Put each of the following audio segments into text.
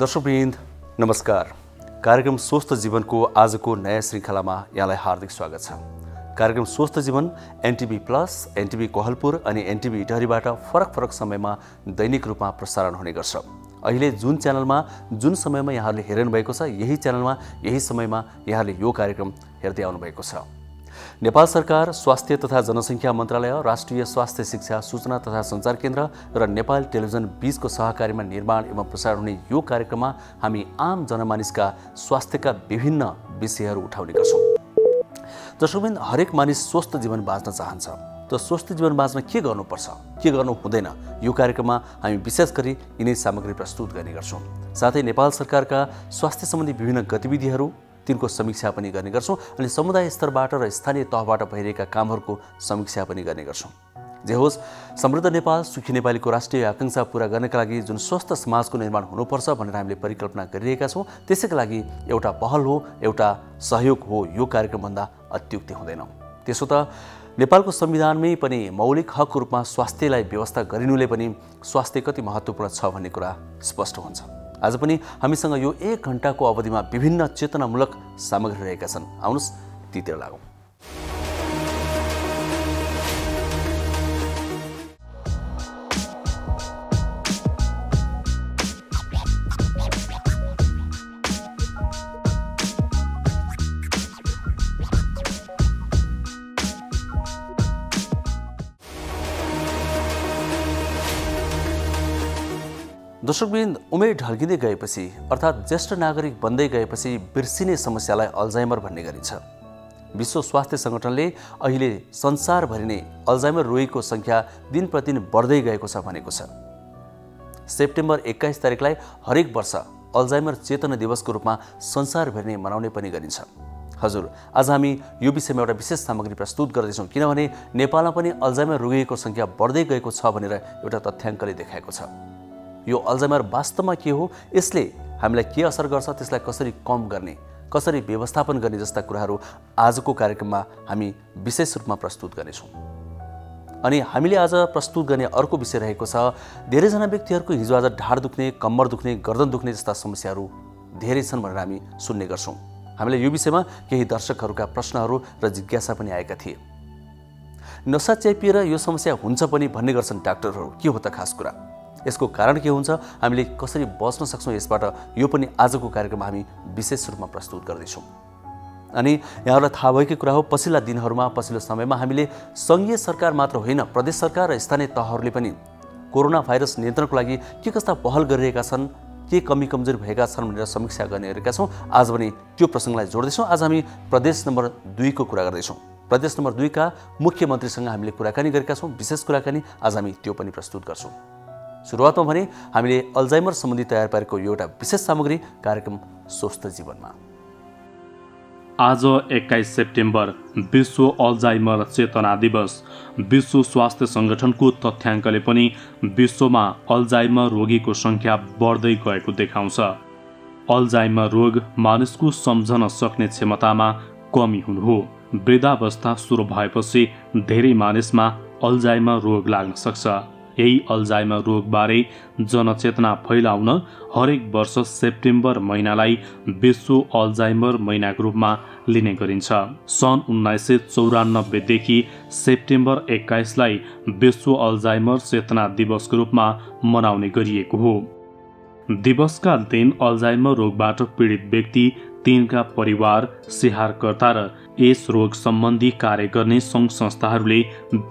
दर्शकवृन्द नमस्कार। कार्यक्रम स्वस्थ जीवनको आजको नयाँ श्रृङ्खलामा यहाँलाई हार्दिक स्वागत छ। कार्यक्रम स्वस्थ जीवन एनटिभी प्लस, एनटिभी कोहलपुर अनि एनटिभी इटहरीबाट फरक समयमा दैनिक रूपमा प्रसारण हुने गर्छ। अहिले जुन च्यानलमा जुन समयमा यहाँहरूले हेर्नु भएको छ, यही च्यानलमा यही समयमा यहाँहरूले यो कार्यक्रम हेर्दै आउनु भएको छ। नेपाल सरकार, स्वास्थ्य तथा जनसङ्ख्या मन्त्रालय, राष्ट्रिय स्वास्थ्य शिक्षा सूचना तथा सञ्चार केन्द्र र नेपाल टेलिभिजन बीचको सहकारीमा निर्माण एवं प्रसारण हुने यो कार्यक्रममा हामी आम जनमानिसका स्वास्थ्यका विभिन्न विषयहरू उठाउने गर्छौँ। दर्शकवृन्द, हरेक मानिस स्वस्थ जीवन बाँच्न चाहन्छ। त स्वस्थ जीवन बाँच्न के गर्नुपर्छ, के गर्नु हुँदैन, यो कार्यक्रममा हामी विशेष गरी यिनै सामग्री प्रस्तुत गर्ने गर्छौँ। साथै नेपाल सरकारका स्वास्थ्य सम्बन्धी विभिन्न गतिविधिहरू, तिनको समीक्षा पनि गर्ने गर्छौँ अनि समुदाय स्तरबाट र स्थानीय तहबाट भइरहेका कामहरूको समीक्षा पनि गर्ने गर्छौँ। जे होस्, समृद्ध नेपाल, सुखी नेपालीको राष्ट्रिय आकांक्षा पूरा गर्नका लागि जुन स्वस्थ समाजको निर्माण हुनुपर्छ भनेर हामीले परिकल्पना गरिरहेका छौँ, त्यसैका लागि एउटा पहल हो, एउटा सहयोग हो, यो कार्यक्रमभन्दा अत्युक्ति हुँदैन। त्यसो त नेपालको संविधानमै पनि मौलिक हकको रूपमा स्वास्थ्यलाई व्यवस्था गरिनुले पनि स्वास्थ्य कति महत्त्वपूर्ण छ भन्ने कुरा स्पष्ट हुन्छ। आज पनि हामीसँग यो 1 घण्टाको अवधिमा विभिन्न चेतनामूलक सामग्री रहेका छन्। आउनुहोस् तीतिर लागौँ। दर्शकवृन्द, उमेर ढल्किँदै गएपछि अर्थात् ज्येष्ठ नागरिक बन्दै गएपछि बिर्सिने समस्यालाई अल्जाइमर भन्ने गरिन्छ। विश्व स्वास्थ्य सङ्गठनले अहिले संसारभरि नै अल्जाइमर रोगीको सङ्ख्या दिन प्रतिदिन बढ्दै गएको छ भनेको छ। सेप्टेम्बर 21 तारिकलाई हरेक वर्ष अल्जाइमर चेतना दिवसको रूपमा संसारभरि नै मनाउने पनि गरिन्छ। हजुर, आज हामी यो विषयमा एउटा विशेष सामग्री प्रस्तुत गर्दैछौँ, किनभने नेपालमा पनि अल्जाइमर रोगीको सङ्ख्या बढ्दै गएको छ भनेर एउटा तथ्याङ्कले देखाएको छ। यो अल्जाइमर वास्तवमा के हो, यसले हामीलाई के असर गर्छ, त्यसलाई कसरी कम गर्ने, कसरी व्यवस्थापन गर्ने जस्ता कुराहरू आजको कार्यक्रममा हामी विशेष रूपमा प्रस्तुत गर्नेछौँ। अनि हामीले आज प्रस्तुत गर्ने अर्को विषय रहेको छ, धेरैजना व्यक्तिहरूको हिजो आज ढाड दुख्ने, कम्मर दुख्ने, गर्दन दुख्ने जस्ता समस्याहरू धेरै छन् भनेर हामी सुन्ने गर्छौँ। हामीलाई यो विषयमा केही दर्शकहरूका प्रश्नहरू र जिज्ञासा पनि आएका थिए। नसा च्यापिएर यो समस्या हुन्छ पनि भन्ने गर्छन् डाक्टरहरू, के हो त खास कुरा, यसको कारण के हुन्छ, हामीले कसरी बच्न सक्छौँ यसबाट, यो पनि आजको कार्यक्रममा हामी विशेष रूपमा प्रस्तुत गर्दैछौँ। अनि यहाँहरूलाई थाहा भएकै कुरा हो, पछिल्ला दिनहरूमा, पछिल्लो समयमा हामीले सङ्घीय सरकार मात्र होइन, प्रदेश सरकार र स्थानीय तहहरूले पनि कोरोना भाइरस नियन्त्रणको लागि के कस्ता पहल गरिरहेका छन्, के कमी कमजोरी भएका छन् भनेर समीक्षा गर्ने गरेका छौँ। आज पनि त्यो प्रसङ्गलाई जोड्दैछौँ। आज हामी प्रदेश नम्बर 2 को कुरा गर्दैछौँ। प्रदेश नम्बर 2 का मुख्यमन्त्रीसँग हामीले कुराकानी गरेका छौँ। विशेष कुराकानी आज हामी त्यो पनि प्रस्तुत गर्छौँ। सुरुवातमा भने हामीले अल्जाइमर सम्बन्धी तयार पारेको एउटा विशेष सामग्री कार्यक्रम स्वस्थ जीवनमा। आज 21 सेप्टेम्बर विश्व अल्जाइमर चेतना दिवस। विश्व स्वास्थ्य सङ्गठनको तथ्याङ्कले पनि विश्वमा अल्जाइमर रोगीको सङ्ख्या बढ्दै गएको देखाउँछ। अल्जाइमर रोग मानिसको सम्झन सक्ने क्षमतामा कमी हुनु हो। वृद्धावस्था सुरु भएपछि धेरै मानिसमा अल्जाइमर रोग लाग्न सक्छ। यही अल्जाइमर रोगबारे जनचेतना फैलाउन हरेक वर्ष सेप्टेम्बर महिनालाई विश्व अल्जाइमर महिनाको रूपमा लिने गरिन्छ। सन् 1994 देखि सेप्टेम्बर 21 लाई विश्व अल्जाइमर चेतना दिवसको रूपमा मनाउने गरिएको हो। दिवसका दिन अल्जाइमर रोगबाट पीडित व्यक्ति, तिनका परिवार, स्याहारकर्ता र यस रोग सम्बन्धी कार्य गर्ने सङ्घ संस्थाहरूले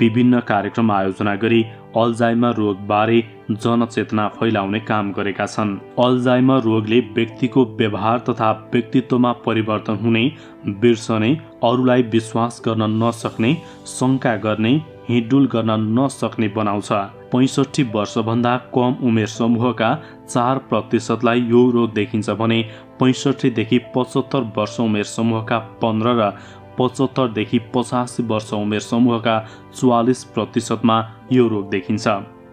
विभिन्न कार्यक्रम आयोजना गरी अल्जाइमर रोगबारे जनचेतना फैलाउने काम गरेका छन्। अल्जाइमर रोगले व्यक्तिको व्यवहार तथा व्यक्तित्वमा परिवर्तन हुने, बिर्सने, अरूलाई विश्वास गर्न नसक्ने, शङ्का गर्ने, हिँडडुल गर्न नसक्ने बनाउँछ। 65 वर्षभन्दा कम उमेर समूहका 4% यो रोग देखिन्छ भने 65 देखि 75 वर्ष उमेर समूहका 15 र 75 देखि 85 वर्ष उमेर समूहका 44% यो रोग देखिन्छ।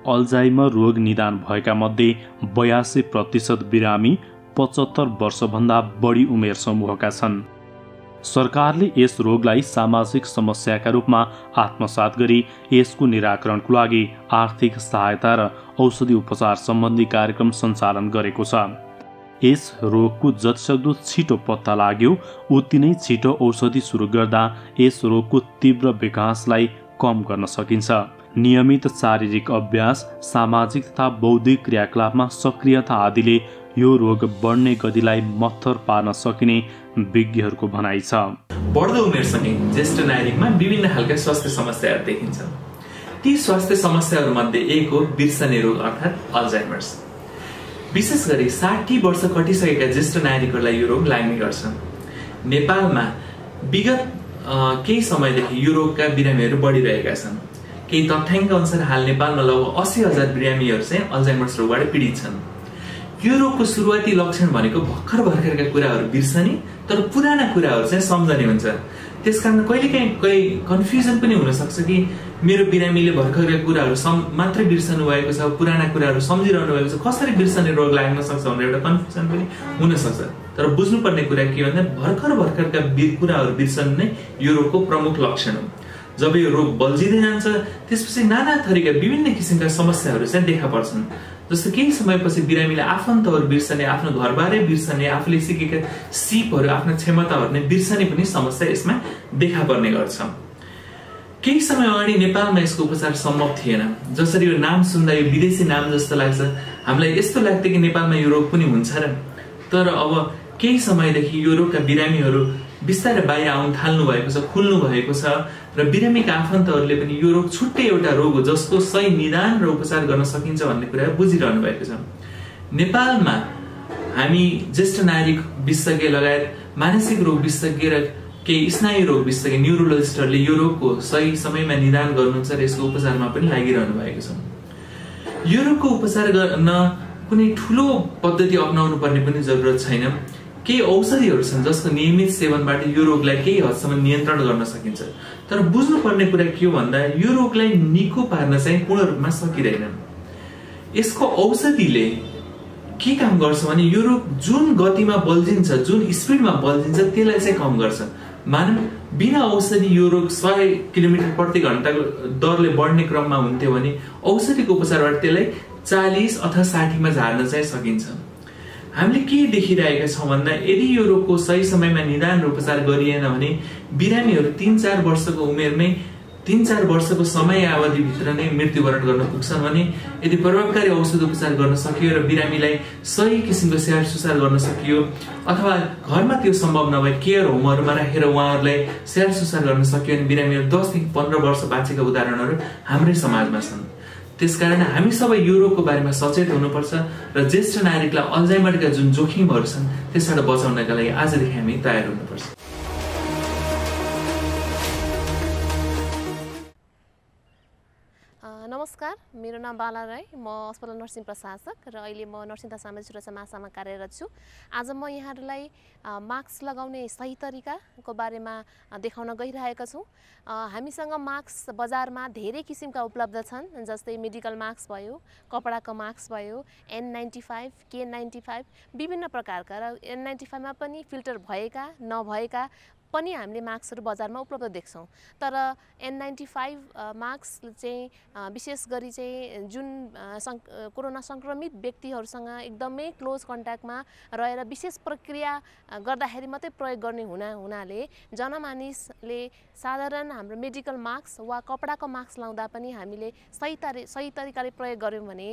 अल्जाइमर रोग निदान भएका मध्ये 82% बिरामी 75 वर्षभन्दा बढी उमेर समूहका छन्। सरकारले यस रोगलाई सामाजिक समस्याका रूपमा आत्मसात गरी यसको निराकरणको लागि आर्थिक सहायता र औषधि उपचार सम्बन्धी कार्यक्रम सञ्चालन गरेको छ। यस रोगको जतिसक्दो छिटो पत्ता लाग्यो उति नै छिटो औषधि सुरु गर्दा यस रोगको तीव्र विकासलाई कम गर्न सकिन्छ। नियमित शारीरिक अभ्यास, सामाजिक तथा बौद्धिक क्रियाकलापमा सक्रियता आदिले यो रोग बढ्ने गतिलाई मत्थर पार्न सकिने विज्ञहरूको भनाइ छ। बढ्दो उमेरसँगै ज्येष्ठ नागरिकमा विभिन्न खालका स्वास्थ्य समस्याहरू देखिन्छन्। ती स्वास्थ्य समस्याहरूमध्ये एक हो बिर्सने रोग अर्थात् अल्जाइमर्स। विशेष गरी 60 वर्ष कटिसकेका ज्येष्ठ नागरिकहरूलाई यो रोग लाग्ने गर्छ। नेपालमा विगत केही समयदेखि यो रोगका बिरामीहरू बढिरहेका छन्। केही तथ्याङ्क अनुसार हाल नेपालमा लगभग 80,000 बिरामीहरू चाहिँ अल्जाइमर्स रोगबाट पीडित छन्। यो रोगको सुरुवाती लक्षण भनेको भर्खरका कुराहरू बिर्सने तर पुराना कुराहरू चाहिँ सम्झने हुन्छ। त्यसकारण कहिलेकाहीँ कन्फ्युजन पनि हुन सक्छ कि मेरो बिरामीले भर्खरका कुराहरू मात्रै बिर्सनु भएको छ, पुराना कुराहरू सम्झिरहनु भएको छ, कसरी बिर्सने रोग लाग्न सक्छ भनेर एउटा कन्फ्युजन पनि हुन सक्छ। तर बुझ्नुपर्ने कुरा के भन्दा भर्खरका कुराहरू बिर्सनु नै यो रोगको प्रमुख लक्षण हो। जब यो रोग बल्झिँदै जान्छ त्यसपछि नाना थरीका विभिन्न किसिमका समस्याहरू चाहिँ देखा पर्छन्। जस्तो केही समयपछि बिरामीले आफन्तहरू बिर्सने, आफ्नो घरबारे बिर्सने, आफूले सिकेका सिपहरू, आफ्ना क्षमताहरू नै बिर्सने पनि समस्या यसमा देखा पर्ने गर्छ। केही समय अगाडि नेपालमा यसको उपचार सम्भव थिएन। जसरी यो नाम सुन्दा यो विदेशी नाम जस्तो लाग्छ, हामीलाई यस्तो लाग्थ्यो कि नेपालमा यो रोग पनि हुन्छ र। तर अब केही समयदेखि यो रोगका बिरामीहरू बिस्तारै बाहिर आउन थाल्नु भएको छ, खुल्नु भएको छ र बिरामीका आफन्तहरूले पनि यो रोग छुट्टै एउटा रोग हो जसको सही निदान र उपचार गर्न सकिन्छ भन्ने कुरा बुझिरहनु भएको छ। नेपालमा हामी ज्येष्ठ नागरिक विशेषज्ञ लगायत मानसिक रोग विशेषज्ञ र केही स्नायु रोग विशेषज्ञ न्युरोलोजिस्टहरूले यो रोगको सही समयमा निदान गर्नुहुन्छ र यसको उपचारमा पनि लागिरहनु भएको छ। यो रोगको उपचार गर्न कुनै ठुलो पद्धति अपनाउनु पर्ने पनि जरुरत छैन। केही औषधिहरू छन् जसको नियमित सेवनबाट यो रोगलाई केही हदसम्म नियन्त्रण गर्न सकिन्छ। तर बुझ्नुपर्ने कुरा के हो भन्दा यो रोगलाई निको पार्न चाहिँ पूर्ण रूपमा सकिँदैन। यसको औषधिले के काम गर्छ भने यो रोग जुन गतिमा बल्झिन्छ, जुन स्पिडमा बल्झिन्छ त्यसलाई चाहिँ कम गर्छ। मानव बिना औषधि यो रोग 100 किलोमिटर प्रति घण्टाको दरले बढ्ने क्रममा हुन्थ्यो भने औषधिको उपचारबाट त्यसलाई 40 अथवा 60 मा झार्न चाहिँ सकिन्छ। हामीले के देखिरहेका छौँ भन्दा यदि यो रोगको सही समयमा निदान र उपचार गरिएन भने बिरामीहरू 3-4 वर्षको उमेरमै 3-4 वर्षको समय अवधिभित्र नै मृत्युवरण गर्न पुग्छन् भने यदि प्रभावकारी औषध उपचार गर्न सकियो र बिरामीलाई सही किसिमको स्याहार सुसार गर्न सकियो अथवा घरमा त्यो सम्भव नभए केयर होमहरूमा राखेर उहाँहरूलाई स्याहार सुसार गर्न सकियो भने बिरामीहरू 10 देखि 15 वर्ष बाँचेका उदाहरणहरू हाम्रै समाजमा छन्। त्यसकारण हामी सबै यो रोगको बारेमा सचेत हुनुपर्छ र ज्येष्ठ नागरिकलाई अल्जाइमरका जुन जोखिमहरू छन् त्यसबाट बचाउनका लागि आजदेखि हामी तयार हुनुपर्छ। नमस्कार, मेरो नाम बाला राई, म अस्पताल नर्सिङ प्रशासक र अहिले म नर्सिङ तथा सामाजिक सुरक्षा महाशाखामा कार्यरत छु। आज म यहाँहरूलाई मास्क लगाउने सही तरिकाको बारेमा देखाउन गइरहेका छौँ। हामीसँग मास्क बजारमा धेरै किसिमका उपलब्ध छन्, जस्तै मेडिकल मास्क भयो, कपडाको मास्क भयो, N95, K95 विभिन्न प्रकारका र N95 मा पनि फिल्टर भएका नभएका पनि हामीले मास्कहरू बजारमा उपलब्ध देख्छौँ। तर N95 मास्क चाहिँ विशेष गरी चाहिँ जुन कोरोना सङ्क्रमित व्यक्तिहरूसँग एकदमै क्लोज कन्ट्याक्टमा रहेर विशेष प्रक्रिया गर्दाखेरि मात्रै प्रयोग गर्ने हुनाले जनमानिसले साधारण हाम्रो मेडिकल मास्क वा कपडाको मास्क लाउँदा पनि हामीले सही तरिकाले प्रयोग गऱ्यौँ भने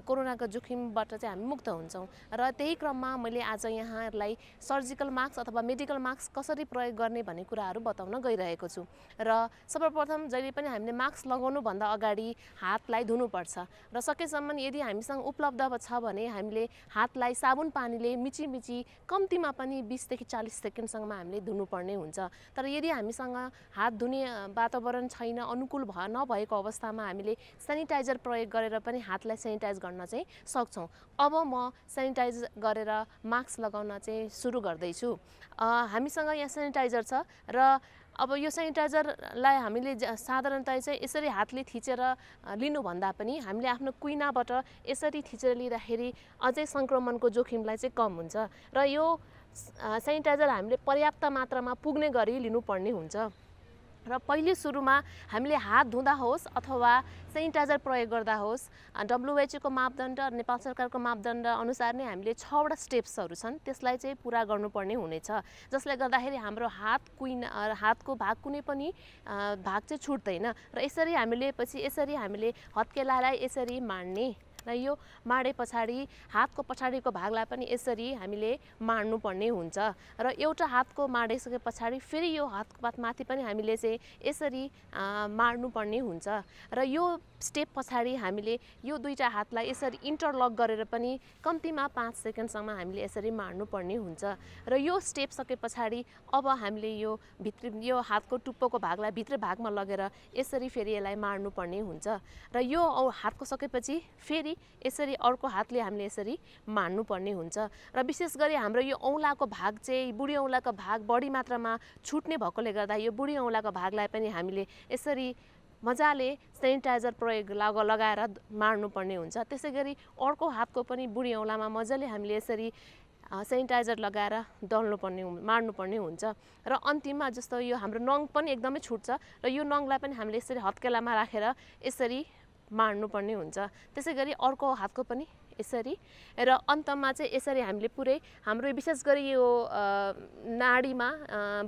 कोरोनाको जोखिमबाट चाहिँ हामी मुक्त हुन्छौँ। र त्यही क्रममा मैले आज यहाँहरूलाई सर्जिकल मास्क अथवा मेडिकल मास्क कसरी प्रयोग गर्ने भन्ने कुराहरू बताउन गइरहेको छु। र सर्वप्रथम जहिले पनि हामीले मास्क लगाउनुभन्दा अगाडि हातलाई धुनुपर्छ र सकेसम्म यदि हामीसँग उपलब्ध छ भने हामीले हातलाई साबुन पानीले मिची कम्तीमा पनि 20 देखि 40 सेकेन्डसम्म हामीले धुनुपर्ने हुन्छ। तर यदि हामीसँग हात धुने वातावरण छैन, अनुकूल नभएको अवस्थामा हामीले सेनिटाइजर प्रयोग गरेर पनि हातलाई सेनिटाइज गर्न चाहिँ सक्छौँ। अब म सेनिटाइज गरेर मास्क लगाउन चाहिँ सुरु गर्दैछु। हामीसँग यहाँ सेनिटाइजर छ र अब यो सेनिटाइजरलाई हामीले साधारणतया चाहिँ यसरी हातले थिचेर लिनुभन्दा पनि हामीले आफ्नो कुइनाबाट यसरी थिचेर लिँदाखेरि अझै सङ्क्रमणको जोखिमलाई चाहिँ कम हुन्छ र यो सेनिटाइजर हामीले पर्याप्त मात्रामा पुग्ने गरी लिनुपर्ने हुन्छ। र पहिले सुरुमा हामीले हात धुँदा होस् अथवा सेनिटाइजर प्रयोग गर्दा होस् WHO को मापदण्ड नेपाल सरकारको मापदण्ड अनुसार नै हामीले 6 वटा स्टेप्सहरू छन् त्यसलाई चाहिँ पुरा गर्नुपर्ने हुनेछ जसले गर्दाखेरि हाम्रो हातको भाग कुनै पनि भाग चाहिँ छुट्दैन र यसरी हामीले हत्केलालाई यसरी माड्ने र यो माडे पछाडि हातको पछाडिको भागलाई पनि यसरी हामीले माड्नु पर्ने हुन्छ र एउटा हातको माडिसके पछाडि फेरि यो हातको माथि पनि हामीले चाहिँ यसरी माड्नु पर्ने हुन्छ र यो स्टेप पछाडि हामीले यो दुईटा हातलाई यसरी इन्टरलक गरेर पनि कम्तीमा 5 सेकेन्डसम्म हामीले यसरी माड्नु पर्ने हुन्छ र यो स्टेप सके पछाडि अब हामीले यो हातको टुप्पोको भागलाई भित्र भागमा लगेर यसरी फेरि यसलाई माड्नु पर्ने हुन्छ र यो हातको सकेपछि फेरि यसरी अर्को हातले हामीले यसरी माड्नु पर्ने हुन्छ र विशेष गरी हाम्रो यो औँलाको भाग चाहिँ बुढी औँलाको भाग बढी मात्रामा छुट्ने भएकोले गर्दा यो बुढी औँलाको भागलाई पनि हामीले यसरी मजाले सेनिटाइजर प्रयोग लगाएर माड्नु पर्ने हुन्छ त्यसैगरी अर्को हातको पनि बुढी औँलामा मजाले हामीले यसरी सेनिटाइजर लगाएर माड्नु पर्ने हुन्छ र अन्तिममा जस्तो यो हाम्रो नङ पनि एकदमै छुट्छ र यो नङलाई पनि हामीले यसरी हत्केलामा राखेर यसरी माड्नु पर्ने हुन्छ त्यसैगरी अर्को हातको पनि यसरी र अन्तमा चाहिँ यसरी हामीले पुरै हाम्रो विशेष गरी यो नाडीमा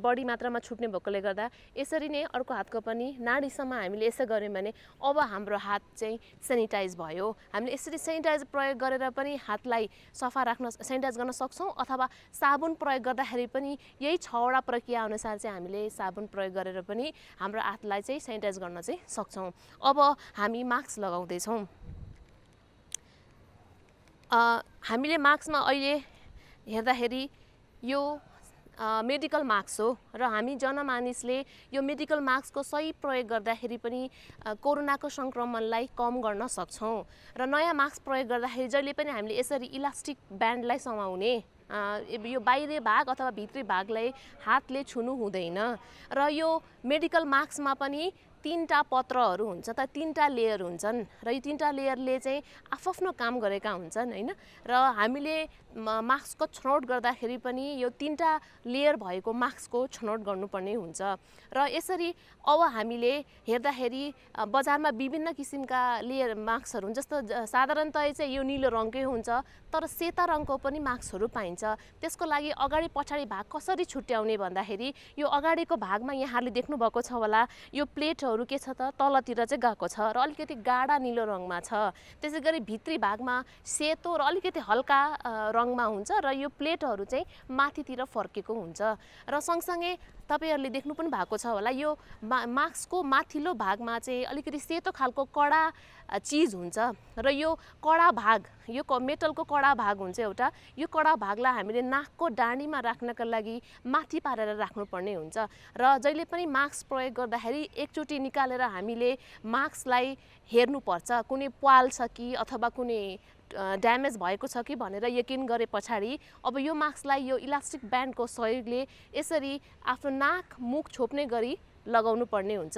बढी मात्रामा छुट्ने भएकोले गर्दा यसरी नै अर्को हातको पनि नाडीसम्म हामीले यसो गर्यौं भने अब हाम्रो हात चाहिँ सेनिटाइज भयो हामीले यसरी सेनिटाइज प्रयोग गरेर पनि हातलाई सफा राख्न सेनिटाइज गर्न सक्छौं अथवा साबुन प्रयोग गर्दाखेरि पनि यही 6 वटा प्रक्रिया अनुसार चाहिँ हामीले साबुन प्रयोग गरेर पनि हाम्रो हातलाई चाहिँ सेनिटाइज गर्न चाहिँ सक्छौं अब हामी मास्क लगाउँदै छौं हामीले मास्कमा अहिले हेर्दाखेरि यो मेडिकल मास्क हो र हामी जनमानिसले यो मेडिकल मास्कको सही प्रयोग गर्दाखेरि पनि कोरोनाको संक्रमणलाई कम गर्न सक्छौं र नयाँ मास्क प्रयोग गर्दाखेरि जहिले पनि हामीले यसरी इलास्टिक ब्यान्डलाई समाउने यो बाहिरी भाग अथवा भित्री भागलाई हातले छुनु हुँदैन र यो मेडिकल मास्कमा पनि 3टा पत्रहरू हुन्छ त 3टा लेयर हुन्छन् र यो 3टा लेयरले चाहिँ आफ्नो काम गरेका हुन्छन् हैन र हामीले मास्कको छनौट गर्दाखेरि पनि यो 3टा लेयर भएको मास्कको छनौट गर्नुपर्ने हुन्छ र यसरी अब हामीले हेर्दाखेरि बजारमा विभिन्न किसिमका लेयर मास्कहरू हुन्छ जस्तो साधारणतया चाहिँ यो नीलो रङकै हुन्छ तर सेता रङको पनि मास्कहरू पाइन्छ त्यसको लागि अगाडि पछाडी भाग कसरी छुट्याउने भन्दाखेरि यो अगाडिको भागमा यहाँले देख्नु भएको छ होला यो प्लेटहरू के छ त तलतिर चाहिँ गएको छ र अलिकति गाढा नीलो रङमा छ त्यसैगरी भित्री भागमा सेतो र अलिकति हल्का रङमा हुन्छ र यो प्लेटहरू चाहिँ माथितिर फर्केको हुन्छ र सँगसँगै तपाईहरुले देख्नु पनि भएको छ होला यो मास्कको माथिल्लो भागमा चाहिँ अलिकति सेतो खालको कडा चीज हुन्छ र यो कडा भाग यो मेटलको कडा भाग हुन्छ एउटा यो कडा भागलाई हामीले नाकको डाँडीमा राख्नका लागि माथि पारेर राख्नुपर्ने हुन्छ र जहिले पनि मास्क प्रयोग गर्दाखेरि एकचोटी निकालेर हामीले मास्कलाई हेर्नुपर्छ कुनै प्वाल छ कि अथवा कुनै ड्यामेज भएको छ कि भनेर यकिन गरे पछाडी अब यो मास्कलाई यो इलास्टिक ब्यान्डको सहयोगले यसरी आफ्नो नाक मुख छोप्ने गरी लगाउनु पर्ने हुन्छ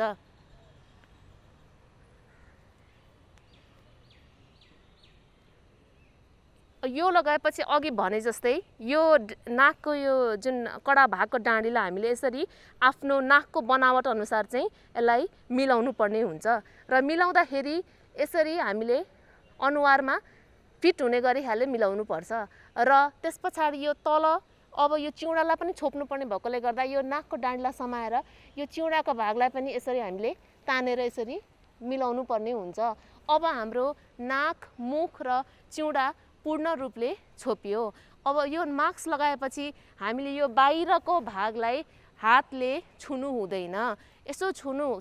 यो लगाएपछि अघि भने जस्तै यो नाकको यो जुन कडा भागको डाँडीलाई हामीले यसरी आफ्नो नाकको बनावट अनुसार चाहिँ यसलाई मिलाउनु पर्ने हुन्छ र मिलाउँदाखेरि यसरी हामीले अनुहारमा फिट हुने गरी हाले मिलाउनु पर्छ र त्यसपछि यो तल अब यो चिउडालाई पनि छोप्नु पर्ने भएकोले गर्दा यो नाकको डाँडीलाई समाएर यो चिउडाको भागलाई पनि यसरी हामीले तानेर यसरी मिलाउनु पर्ने हुन्छ अब हाम्रो नाक मुख र चिउडा पूर्ण रूपले छोपियो अब यो मास्क लगाएपछि हामीले यो बाहिरको भागलाई हातले छुनु हुँदैन यसो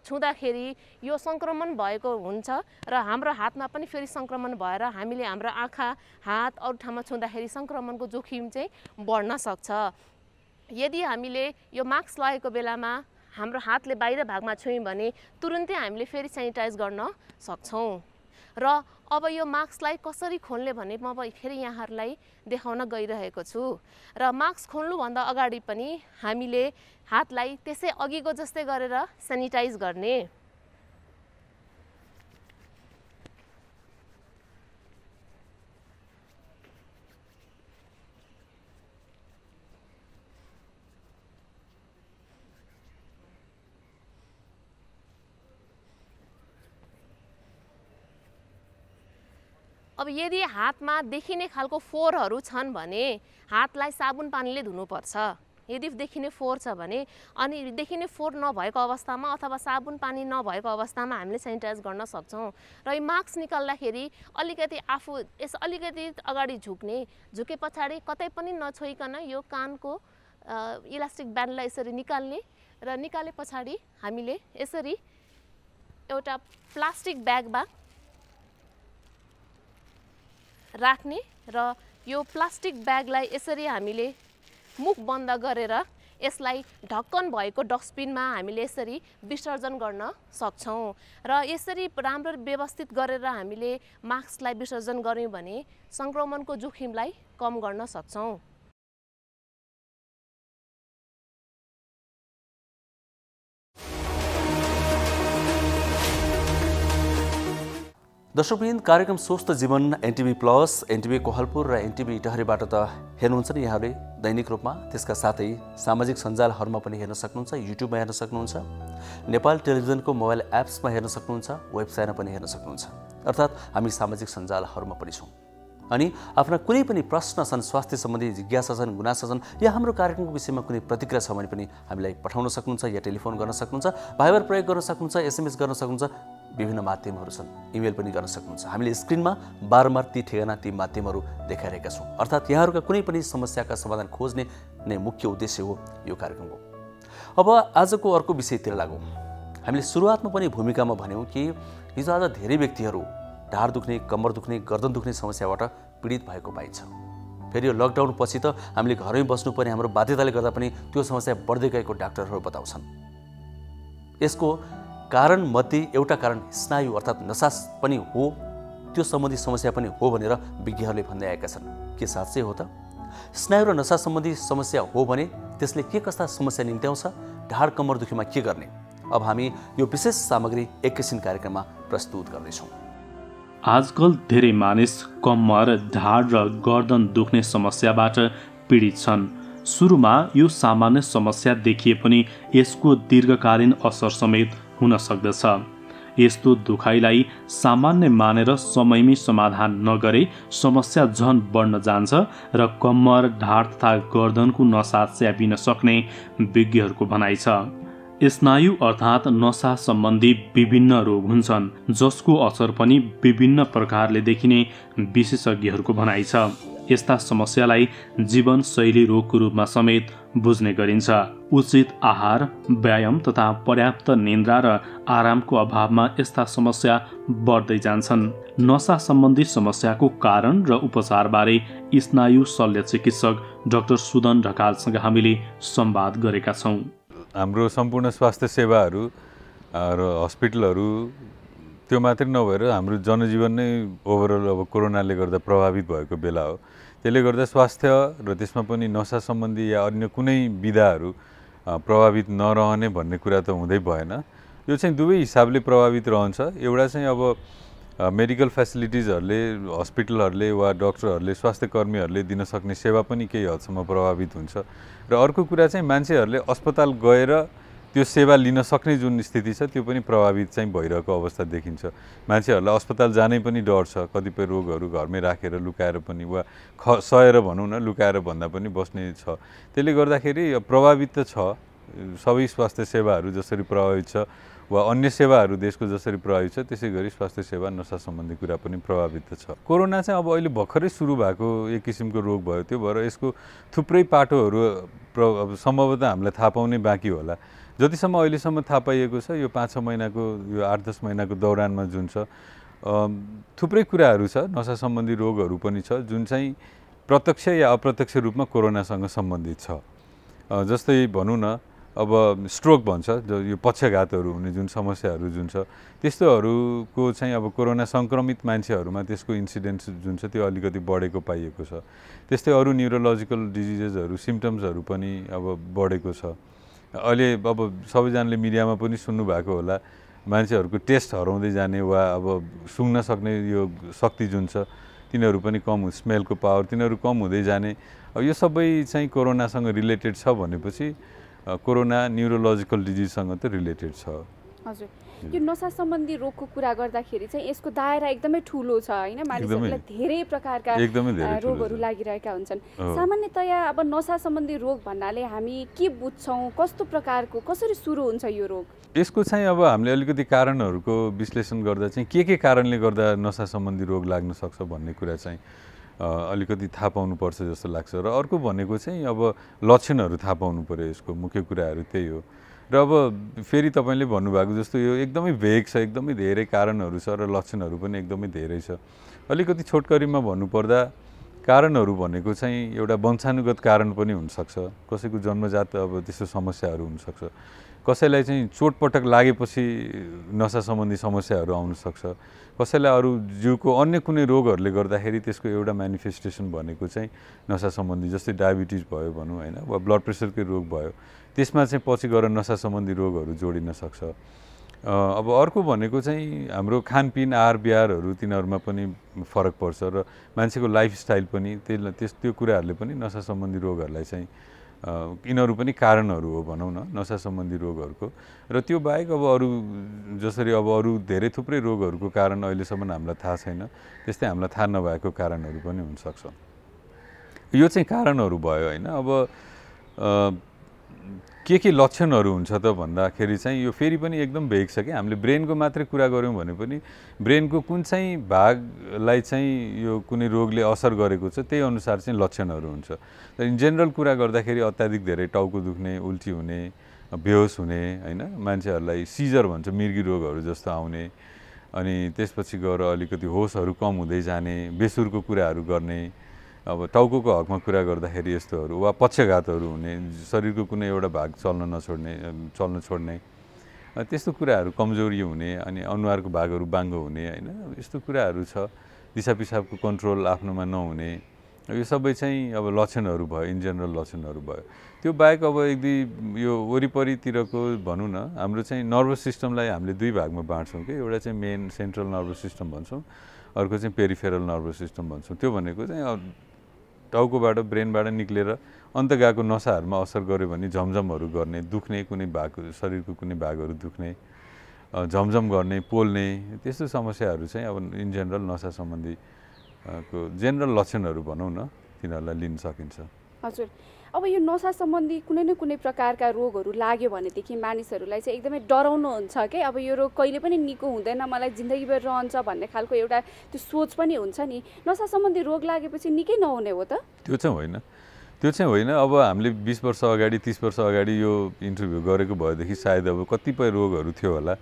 छुँदाखेरि यो संक्रमण भएको हुन्छ र हाम्रो हातमा पनि फेरि संक्रमण भएर हामीले हाम्रो आँखा हात अरु ठाउँमा छुँदाखेरि संक्रमणको जोखिम चाहिँ बढ्न सक्छ यदि हामीले यो मास्क लगाएको बेलामा हाम्रो हातले बाहिर भागमा छुयौं भने तुरुन्तै हामीले फेरि सेनिटाइज गर्न सक्छौं र अब यो मास्कलाई कसरी खोल्ने भने म फेरि यहाँहरुलाई देखाउन गइरहेको छु र मास्क खोल्नु भन्दा अगाडि पनि हामीले हातलाई त्यसै अघिको जस्तै गरेर सेनिटाइज गर्ने अब यदि हातमा देखिने खालको फोहोरहरू छन् भने हातलाई साबुन पानीले धुनुपर्छ। यदि देखिने फोहोर छ भने अनि देखिने फोहोर नभएको अवस्थामा अथवा साबुन पानी नभएको अवस्थामा हामीले सेनिटाइज गर्न सक्छौँ। र यो मास्क निकाल्दाखेरि अलिकति आफू अलिकति अगाडि झुके पछाडि कतै पनि नछोइकन यो कानको इलास्टिक ब्यान्डलाई यसरी निकाल्ने र निकाले पछाडि हामीले यसरी एउटा प्लास्टिक ब्यागमा राख्ने र यो प्लास्टिक ब्यागलाई यसरी हामीले मुख बन्द गरेर यसलाई ढक्कन भएको डस्टबिनमा हामीले यसरी विसर्जन गर्न सक्छौँ। र यसरी राम्रो व्यवस्थित गरेर हामीले मास्कलाई विसर्जन गर्यौँ भने सङ्क्रमणको जोखिमलाई कम गर्न सक्छौँ। दर्शकवृन्द, कार्यक्रम स्वस्थ जीवन एनटिभी प्लस, एनटिभी कोहलपुर र एनटिभी इटहरीबाट त हेर्नुहुन्छ नि यहाँले दैनिक रूपमा। त्यसका साथै सामाजिक सञ्जालहरूमा पनि हेर्न सक्नुहुन्छ, युट्युबमा हेर्न सक्नुहुन्छ, नेपाल टेलिभिजनको मोबाइल एप्समा हेर्न सक्नुहुन्छ, वेबसाइटमा पनि हेर्न सक्नुहुन्छ। अर्थात् हामी सामाजिक सञ्जालहरूमा पनि छौँ। अनि आफ्ना कुनै पनि प्रश्न छन्, स्वास्थ्य सम्बन्धी जिज्ञासा छन्, गुनासा छन्, या हाम्रो कार्यक्रमको विषयमा कुनै प्रतिक्रिया छ भने पनि हामीलाई पठाउन सक्नुहुन्छ या टेलिफोन गर्न सक्नुहुन्छ, भाइबर प्रयोग गर्न सक्नुहुन्छ, एसएमएस गर्न सक्नुहुन्छ, विभिन्न माध्यमहरू छन्, इमेल पनि गर्न सक्नुहुन्छ। हामीले स्क्रिनमा बारम्बार ती ठेगाना, ती माध्यमहरू देखाइरहेका छौँ। अर्थात् यहाँहरूका कुनै पनि समस्याका समाधान खोज्ने नै मुख्य उद्देश्य हो यो कार्यक्रमको। अब आजको अर्को विषयतिर लागौँ। हामीले सुरुवातमा पनि भूमिकामा भन्यौँ कि हिजो आज धेरै व्यक्तिहरू ढाड दुख्ने, कम्मर दुख्ने, गर्दन दुख्ने समस्याबाट पीडित भएको पाइन्छ। फेरि यो लकडाउन पछि त हामीले घरमै बस्नुपर्ने हाम्रो बाध्यताले गर्दा पनि त्यो समस्या बढ्दै गएको डाक्टरहरू बताउँछन्। यसको कारण मध्ये एउटा कारण स्नायु अर्थात् नसा पनि हो, त्यो सम्बन्धी समस्या पनि हो भनेर विज्ञहरूले भन्दै आएका छन्। के साँच्चै हो त? स्नायु र नसा सम्बन्धी समस्या हो भने त्यसले के कस्ता समस्या निम्त्याउँछ? ढाड कम्मर दुखीमा के गर्ने? अब हामी यो विशेष सामग्री एकैछिन कार्यक्रममा प्रस्तुत गर्दैछौँ। आजकल धेरै मानिस कम्मर, ढाड र गर्दन दुख्ने समस्याबाट पीडित छन्। सुरुमा यो सामान्य समस्या देखिए पनि यसको दीर्घकालीन असर समेत हुन सक्दछ। यस्तो दुखाइलाई सामान्य मानेर समयमै समाधान नगरे समस्या झन बढ्न जान्छ र कम्मर, ढाड तथा गर्दनको नसा च्यापिन सक्ने विज्ञहरूको भनाइ छ। स्नायु अर्थात् नसा सम्बन्धी विभिन्न रोग हुन्छन्, जसको असर पनि विभिन्न प्रकारले देखिने विशेषज्ञहरूको भनाइ छ। यस्ता समस्यालाई जीवनशैली रोगको रूपमा समेत बुझ्ने गरिन्छ। उचित आहार, व्यायाम तथा पर्याप्त निद्रा र आरामको अभावमा यस्ता समस्या बढ्दै जान्छन्। नसा सम्बन्धी समस्याको कारण र उपचारबारे स्नायु शल्य चिकित्सक डाक्टर सुदन ढकालसँग हामीले संवाद गरेका छौँ। हाम्रो सम्पूर्ण स्वास्थ्य सेवाहरू र हस्पिटलहरू त्यो मात्रै नभएर हाम्रो जनजीवन नै ओभरअल अब कोरोनाले गर्दा प्रभावित भएको बेला हो। त्यसले गर्दा स्वास्थ्य र त्यसमा पनि नसा सम्बन्धी या अन्य कुनै विधाहरू प्रभावित नरहने भन्ने कुरा त हुँदै भएन। यो चाहिँ दुवै हिसाबले प्रभावित रहन्छ। एउटा चाहिँ अब मेडिकल फेसिलिटिजहरूले, हस्पिटलहरूले वा डक्टरहरूले, स्वास्थ्य कर्मीहरूले दिन सक्ने सेवा पनि केही हदसम्म प्रभावित हुन्छ। र अर्को कुरा चाहिँ मान्छेहरूले अस्पताल गएर त्यो सेवा लिन सक्ने जुन स्थिति छ त्यो पनि प्रभावित चाहिँ भइरहेको अवस्था देखिन्छ। मान्छेहरूलाई अस्पताल जानै पनि डर छ। कतिपय रोगहरू घरमै राखेर लुकाएर पनि वा सहेर भनौँ न, लुकाएर भन्दा पनि बस्ने छ। त्यसले गर्दाखेरि प्रभावित त छ। सबै स्वास्थ्य सेवाहरू जसरी प्रभावित छ वा अन्य सेवाहरू देशको जसरी प्रभावित छ त्यसै गरी स्वास्थ्य सेवा नसा सम्बन्धी कुरा पनि प्रभावित छ। कोरोना चाहिँ अब अहिले भर्खरै सुरु भएको एक किसिमको रोग भयो। त्यो भएर यसको थुप्रै पाटोहरू सम्भवतः हामीलाई थाहा पाउनै बाँकी होला। जतिसम्म अहिलेसम्म थाहा पाइएको छ यो 5-6 महिनाको, यो 8-10 महिनाको दौरानमा जुन छ थुप्रै कुराहरू छ। नसा सम्बन्धी रोगहरू पनि छ जुन चाहिँ प्रत्यक्ष या अप्रत्यक्ष रूपमा कोरोनासँग सम्बन्धित छ। जस्तै भनौँ न, अब स्ट्रोक भन्छ, यो पक्षघातहरू हुने जुन समस्याहरू जुन छ त्यस्तोहरूको चाहिँ अब कोरोना सङ्क्रमित मान्छेहरूमा त्यसको इन्सिडेन्स जुन छ त्यो अलिकति बढेको पाइएको छ। त्यस्तै अरू न्युरोलोजिकल डिजिजेसहरू, सिम्पटम्सहरू पनि अब बढेको छ। अहिले अब सबैजनाले मिडियामा पनि सुन्नुभएको होला, मान्छेहरूको टेस्ट हराउँदै जाने वा अब सुँग्न सक्ने यो शक्ति जुन छ तिनीहरू पनि कम, स्मेलको पावर तिनीहरू कम हुँदै जाने। अब यो सबै चाहिँ कोरोनासँग रिलेटेड छ भनेपछि कोरोना न्युरोलोजिकल डिजिजसँग त रिलेटेड छ। हजुर, यो नसा सम्बन्धी रोगको कुरा गर्दाखेरि चाहिँ यसको दायरा एकदमै ठुलो छ हैन, मानिसहरूलाई धेरै प्रकारका रोगहरू लागिरहेका हुन्छन्। सामान्यतया अब नसा सम्बन्धी रोग भन्नाले हामी के बुझ्छौँ, कस्तो प्रकारको, कसरी सुरु हुन्छ यो रोग? यसको चाहिँ अब हामीले अलिकति कारणहरूको विश्लेषण गर्दा चाहिँ के कारणले गर्दा नसा सम्बन्धी रोग लाग्न सक्छ भन्ने कुरा चाहिँ अलिकति थाहा पाउनुपर्छ जस्तो लाग्छ। र अर्को भनेको चाहिँ अब लक्षणहरू थाहा पाउनु पर्यो। यसको मुख्य कुराहरू त्यही हो। र अब फेरि तपाईँले भन्नुभएको जस्तो यो एकदमै भेग छ, एकदमै धेरै कारणहरू छ र लक्षणहरू पनि एकदमै धेरै छ। अलिकति छोटकरीमा भन्नुपर्दा कारणहरू भनेको चाहिँ एउटा वंशानुगत कारण पनि हुनसक्छ, कसैको जन्मजात अब त्यस्तो समस्याहरू हुनसक्छ, कसैलाई चाहिँ चोटपटक लागेपछि नसा सम्बन्धी समस्याहरू आउनसक्छ, कसैलाई अरू जिउको अन्य कुनै रोगहरूले गर्दाखेरि त्यसको एउटा म्यानिफेस्टेसन भनेको चाहिँ नसा सम्बन्धी, जस्तै डायबिटिज भयो भनौँ होइन, वा ब्लड प्रेसरकै रोग भयो, त्यसमा चाहिँ पछि गएर नसा सम्बन्धी रोगहरू जोडिन सक्छ। अब अर्को भनेको चाहिँ हाम्रो खानपिन, आहार विहारहरू, तिनीहरूमा पनि फरक पर्छ र मान्छेको लाइफस्टाइल पनि त्यो कुराहरूले पनि नसा सम्बन्धी रोगहरूलाई चाहिँ यिनीहरू पनि कारणहरू हो भनौँ न नसा सम्बन्धी रोगहरूको। र त्यो बाहेक अब अरू जसरी अब अरू धेरै थुप्रै रोगहरूको कारण अहिलेसम्म हामीलाई थाहा छैन, त्यस्तै हामीलाई थाहा नभएको कारणहरू पनि हुनसक्छ। यो चाहिँ कारणहरू भयो होइन। अब के लक्षणहरू हुन्छ त भन्दाखेरि चाहिँ यो फेरि पनि एकदम भेग छ कि हामीले ब्रेनको मात्रै कुरा गऱ्यौँ भने पनि ब्रेनको कुन चाहिँ भागलाई चाहिँ यो कुनै रोगले असर गरेको छ त्यही अनुसार चाहिँ लक्षणहरू हुन्छ। तर इन जेनरल कुरा गर्दाखेरि अत्याधिक धेरै टाउको दुख्ने, उल्टी हुने, बेहोस हुने होइन, मान्छेहरूलाई सिजर भन्छ, मिर्गी रोगहरू जस्तो आउने, अनि त्यसपछि गएर अलिकति होसहरू कम हुँदै जाने, बेसुरको कुराहरू गर्ने, अब टाउकोको हकमा कुरा गर्दाखेरि यस्तोहरू, वा पक्षघातहरू हुने, शरीरको कुनै एउटा भाग चल्न छोड्ने त्यस्तो कुराहरू, कमजोरी हुने, अनि अनुहारको भागहरू बाङ्गो हुने होइन, यस्तो कुराहरू छ। दिशा पिसाबको कन्ट्रोल आफ्नोमा नहुने, यो सबै चाहिँ अब लक्षणहरू भयो, इन जेनरल लक्षणहरू भयो। त्यो बाहेक अब यदि यो वरिपरितिरको भनौँ न, हाम्रो चाहिँ नर्भस सिस्टमलाई हामीले दुई भागमा बाँड्छौँ कि, एउटा चाहिँ मेन सेन्ट्रल नर्भस सिस्टम भन्छौँ, अर्को चाहिँ पेरिफेरल नर्भस सिस्टम भन्छौँ। त्यो भनेको चाहिँ टाउकोबाट, ब्रेनबाट निक्लेर अन्त गएको नसाहरूमा असर गर्यो भने झमझमहरू गर्ने, दुख्ने, कुनै भाग, शरीरको कुनै भागहरू दुख्ने, झमझम गर्ने, पोल्ने, त्यस्तो समस्याहरू चाहिँ अब इन जेनरल नसा सम्बन्धी को जेनरल लक्षणहरू भनौँ न, तिनीहरूलाई लिन सकिन्छ। हजुर, अब यो नसा सम्बन्धी कुनै न कुनै प्रकारका रोगहरू लाग्यो भनेदेखि मानिसहरूलाई चाहिँ एकदमै डराउनु हुन्छ कि अब यो रोग कहिले पनि निको हुँदैन, मलाई जिन्दगीभर रहन्छ भन्ने खालको एउटा त्यो सोच पनि हुन्छ नि। नसा सम्बन्धी रोग लागेपछि निकै नहुने हो त? त्यो चाहिँ होइन। अब हामीले 20 वर्ष अगाडि, 30 वर्ष अगाडि यो इन्टरभ्यू गरेको भएदेखि सायद अब कतिपय रोगहरू थियो होला,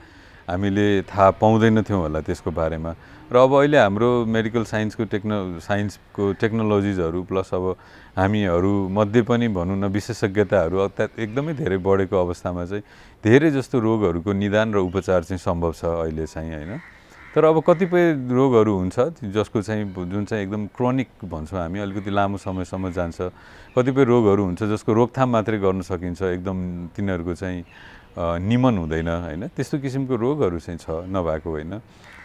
हामीले थाहा पाउँदैनथ्यौँ होला त्यसको बारेमा। र अब अहिले हाम्रो मेडिकल साइन्सको टेक्नोलोजिजहरू प्लस अब हामीहरू मध्ये पनि भनौँ न विशेषज्ञताहरू एकदमै धेरै बढेको अवस्थामा चाहिँ धेरै जस्तो रोगहरूको निदान र उपचार चाहिँ सम्भव छ अहिले चाहिँ होइन। तर अब कतिपय रोगहरू हुन्छ जसको चाहिँ जुन चाहिँ एकदम क्रोनिक भन्छौँ हामी, अलिकति लामो समयसम्म जान्छ। कतिपय रोगहरू हुन्छ जसको रोकथाम मात्रै गर्न सकिन्छ, एकदम तिनीहरूको चाहिँ निमन हुँदैन होइन, त्यस्तो किसिमको रोगहरू चाहिँ छ, नभएको होइन।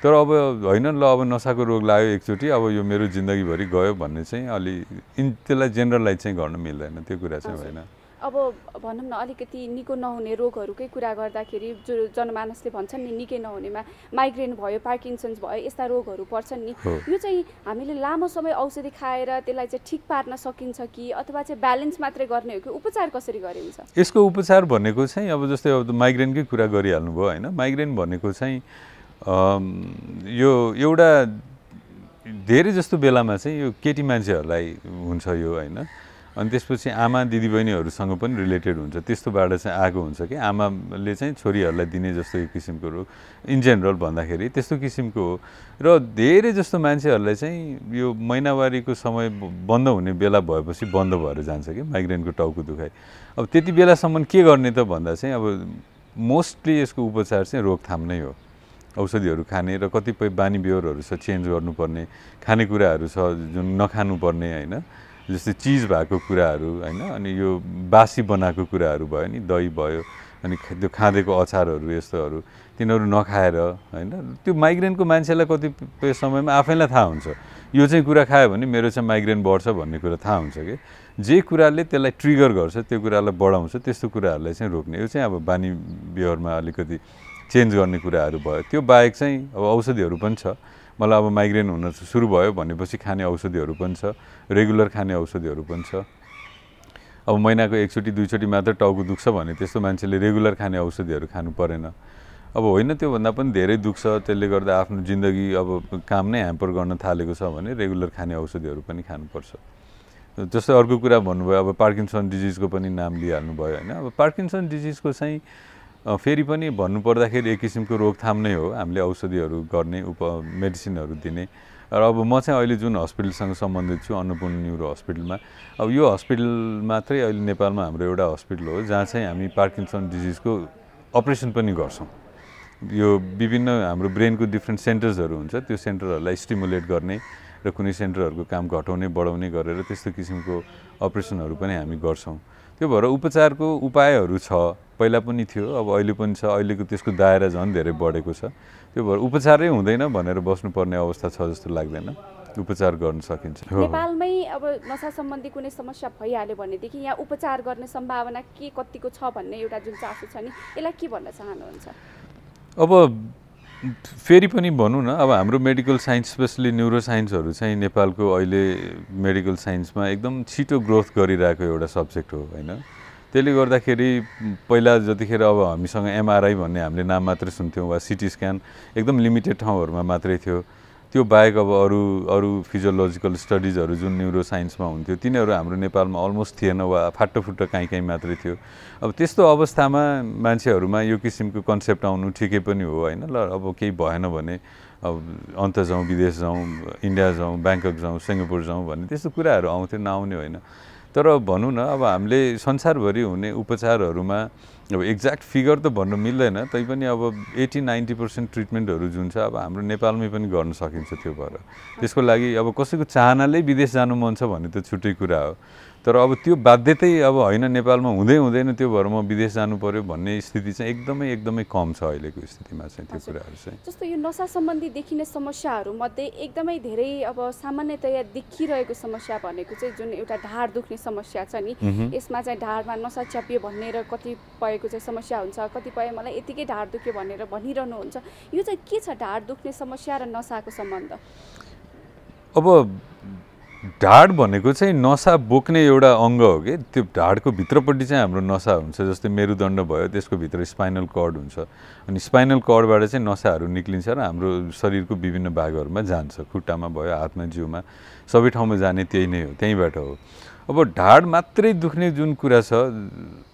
तर अब होइन ल अब नसाको रोग लाग्यो एकचोटि, अब यो मेरो जिन्दगीभरि गयो भन्ने चाहिँ त्यसलाई जेनरलाइज चाहिँ गर्न मिल्दैन, त्यो कुरा चाहिँ होइन। अब भनौँ न अलिकति निको नहुने रोगहरूकै कुरा गर्दाखेरि जो जनमानसले भन्छन् नि निकै नहुनेमा माइग्रेन भयो, पार्किन्सन्स भयो, यस्ता रोगहरू पर्छन् नि, यो चाहिँ हामीले लामो समय औषधि खाएर त्यसलाई चाहिँ ठिक पार्न सकिन्छ कि अथवा चाहिँ ब्यालेन्स मात्रै गर्ने हो कि उपचार कसरी गरिन्छ? यसको उपचार भनेको चाहिँ अब जस्तै अब माइग्रेनकै कुरा गरिहाल्नु भयो होइन। माइग्रेन भनेको चाहिँ यो एउटा धेरै जस्तो बेलामा चाहिँ यो केटी मान्छेहरूलाई हुन्छ यो होइन, अनि त्यसपछि आमा दिदीबहिनीहरूसँग पनि रिलेटेड हुन्छ, त्यस्तोबाट चाहिँ आएको हुन्छ कि आमाले चाहिँ छोरीहरूलाई दिने जस्तो एक किसिमको रोग इन जेनरल भन्दाखेरि त्यस्तो किसिमको हो। र धेरै जस्तो मान्छेहरूलाई चाहिँ यो महिनावारीको समय बन्द हुने बेला भएपछि बन्द भएर जान्छ कि माइग्रेनको टाउको दुखाइ। अब त्यति बेलासम्म के गर्ने त भन्दा चाहिँ अब मोस्टली यसको उपचार चाहिँ रोकथाम नै हो, औषधिहरू खाने र कतिपय बानी बेहोरहरू छ चेन्ज गर्नुपर्ने, खानेकुराहरू छ जुन नखानुपर्ने होइन, जस्तै चिज भएको कुराहरू होइन, अनि यो बासी बनाएको कुराहरू भयो नि, दही भयो, अनि त्यो खाँदेको अचारहरू यस्तोहरू तिनीहरू नखाएर होइन। त्यो माइग्रेनको मान्छेलाई कतिपय समयमा आफैलाई थाहा हुन्छ यो चाहिँ कुरा खायो भने मेरो चाहिँ माइग्रेन बढ्छ भन्ने कुरा थाहा हुन्छ कि जे कुराले त्यसलाई ट्रिगर गर्छ त्यो कुरालाई बढाउँछ त्यस्तो कुराहरूलाई चाहिँ रोक्ने। यो चाहिँ अब बानी बेहोरमा अलिकति चेन्ज गर्ने कुराहरू भयो। त्यो बाहेक चाहिँ अब औषधिहरू पनि छ। मलाई अब माइग्रेन हुन सुरु भयो भनेपछि खाने औषधिहरू पनि छ, रेगुलर खाने औषधिहरू पनि छ। अब महिनाको एकचोटि दुईचोटि मात्र टाउको दुख्छ भने त्यस्तो मान्छेले रेगुलर खाने औषधिहरू खानु परेन। अब होइन त्योभन्दा पनि धेरै दुख्छ, त्यसले गर्दा आफ्नो जिन्दगी अब काम नै ह्याम्पर गर्न थालेको छ भने रेगुलर खाने औषधिहरू पनि खानुपर्छ। जस्तै अर्को कुरा भन्नुभयो, अब पार्किन्सन डिजिजको पनि नाम लिइहाल्नु भयो होइन। अब पार्किन्सन डिजिजको चाहिँ फेरि पनि भन्नुपर्दाखेरि एक किसिमको रोकथाम नै हो, हामीले औषधिहरू गर्ने मेडिसिनहरू दिने। र अब म चाहिँ अहिले जुन हस्पिटलसँग सम्बन्धित छु, अन्नपूर्ण न्युरो हस्पिटलमा, अब यो हस्पिटल मात्रै अहिले नेपालमा हाम्रो एउटा हस्पिटल हो जहाँ चाहिँ हामी पार्किन्सन डिजिजको अपरेसन पनि गर्छौँ। यो विभिन्न हाम्रो ब्रेनको डिफ्रेन्ट सेन्टर्सहरू हुन्छ, त्यो सेन्टरहरूलाई स्टिमुलेट गर्ने र कुनै सेन्टरहरूको काम घटाउने बढाउने गरेर त्यस्तो किसिमको अपरेसनहरू पनि हामी गर्छौँ। त्यो भएर उपचारको उपायहरू छ, पहिला पनि थियो, अब अहिले पनि छ। अहिलेको त्यसको दायरा झन् धेरै बढेको छ। त्यो भएर उपचारै हुँदैन भनेर बस्नुपर्ने अवस्था छ जस्तो लाग्दैन, उपचार गर्न सकिन्छ। नेपालमै अब नशा सम्बन्धी कुनै समस्या भइहाल्यो भनेदेखि यहाँ उपचार गर्ने सम्भावना के कतिको छ भन्ने एउटा जुन चासो छ नि, यसलाई के भन्न चाहनुहुन्छ? अब फेरि पनि भनौँ न, अब हाम्रो मेडिकल साइन्स स्पेसली न्युरो साइन्सहरू चाहिँ नेपालको अहिले मेडिकल साइन्समा एकदम छिटो ग्रोथ गरिरहेको एउटा सब्जेक्ट हो होइन। त्यसले गर्दाखेरि पहिला जतिखेर अब हामीसँग एमआरआई भन्ने हामीले नाम मात्रै सुन्थ्यौँ वा सिटी स्क्यान एकदम लिमिटेड ठाउँहरूमा मात्रै थियो। त्यो बाहेक अब अरू फिजियोलोजिकल स्टडिजहरू जुन न्युरो साइन्समा हुन्थ्यो तिनीहरू हाम्रो नेपालमा अलमोस्ट थिएन वा फाटोफुट्टो काहीँ मात्रै थियो। अब त्यस्तो अवस्थामा मान्छेहरूमा यो किसिमको कन्सेप्ट आउनु ठिकै पनि हो होइन। ल अब केही भएन भने अब अन्त जाउँ, विदेश जाउँ, इन्डिया जाउँ, ब्याङ्कक जाउँ, सिङ्गापुर जाउँ भन्ने त्यस्तो कुराहरू आउँथ्यो, नआउने होइन। तर भनौँ न, अब हामीले संसारभरि हुने उपचारहरूमा अब एक्ज्याक्ट फिगर त भन्नु मिल्दैन, तैपनि अब 80-90% ट्रिटमेन्टहरू जुन छ अब हाम्रो नेपालमै पनि गर्न सकिन्छ। त्यो भएर त्यसको लागि अब कसैको चाहनाले विदेश जानु मन छ भने त छुट्टै कुरा हो, तर अब त्यो बाध्यतै अब होइन नेपालमा हुँदैन, त्यो भएर म विदेश जानु पर्यो भन्ने स्थिति चाहिँ एकदमै कम छ अहिलेको स्थितिमा चाहिँ। त्यो कुराहरू चाहिँ जस्तो यो नशा सम्बन्धी देखिने समस्याहरूमध्ये एकदमै धेरै अब सामान्यतया देखिरहेको समस्या भनेको चाहिँ जुन एउटा ढाड दुख्ने समस्या छ नि, यसमा चाहिँ ढाडमा नशा च्यापियो भनेर कतिपयको चाहिँ समस्या हुन्छ, कतिपय मलाई यतिकै ढाड दुख्यो भनेर भनिरहनुहुन्छ। यो चाहिँ के छ ढाड दुख्ने समस्या र नशाको सम्बन्ध? अब ढाड भनेको चाहिँ नशा बोक्ने एउटा अङ्ग हो कि, त्यो ढाडको भित्रपट्टि चाहिँ हाम्रो नशा हुन्छ। जस्तै मेरुदण्ड भयो, त्यसको भित्र स्पाइनल कर्ड हुन्छ, अनि स्पाइनल कर्डबाट चाहिँ नशाहरू निक्लिन्छ र हाम्रो शरीरको विभिन्न भागहरूमा जान्छ। खुट्टामा भयो, हातमा, जिउमा, सबै ठाउँमा जाने त्यही नै हो, त्यहीँबाट हो। अब ढाड मात्रै दुख्ने जुन कुरा छ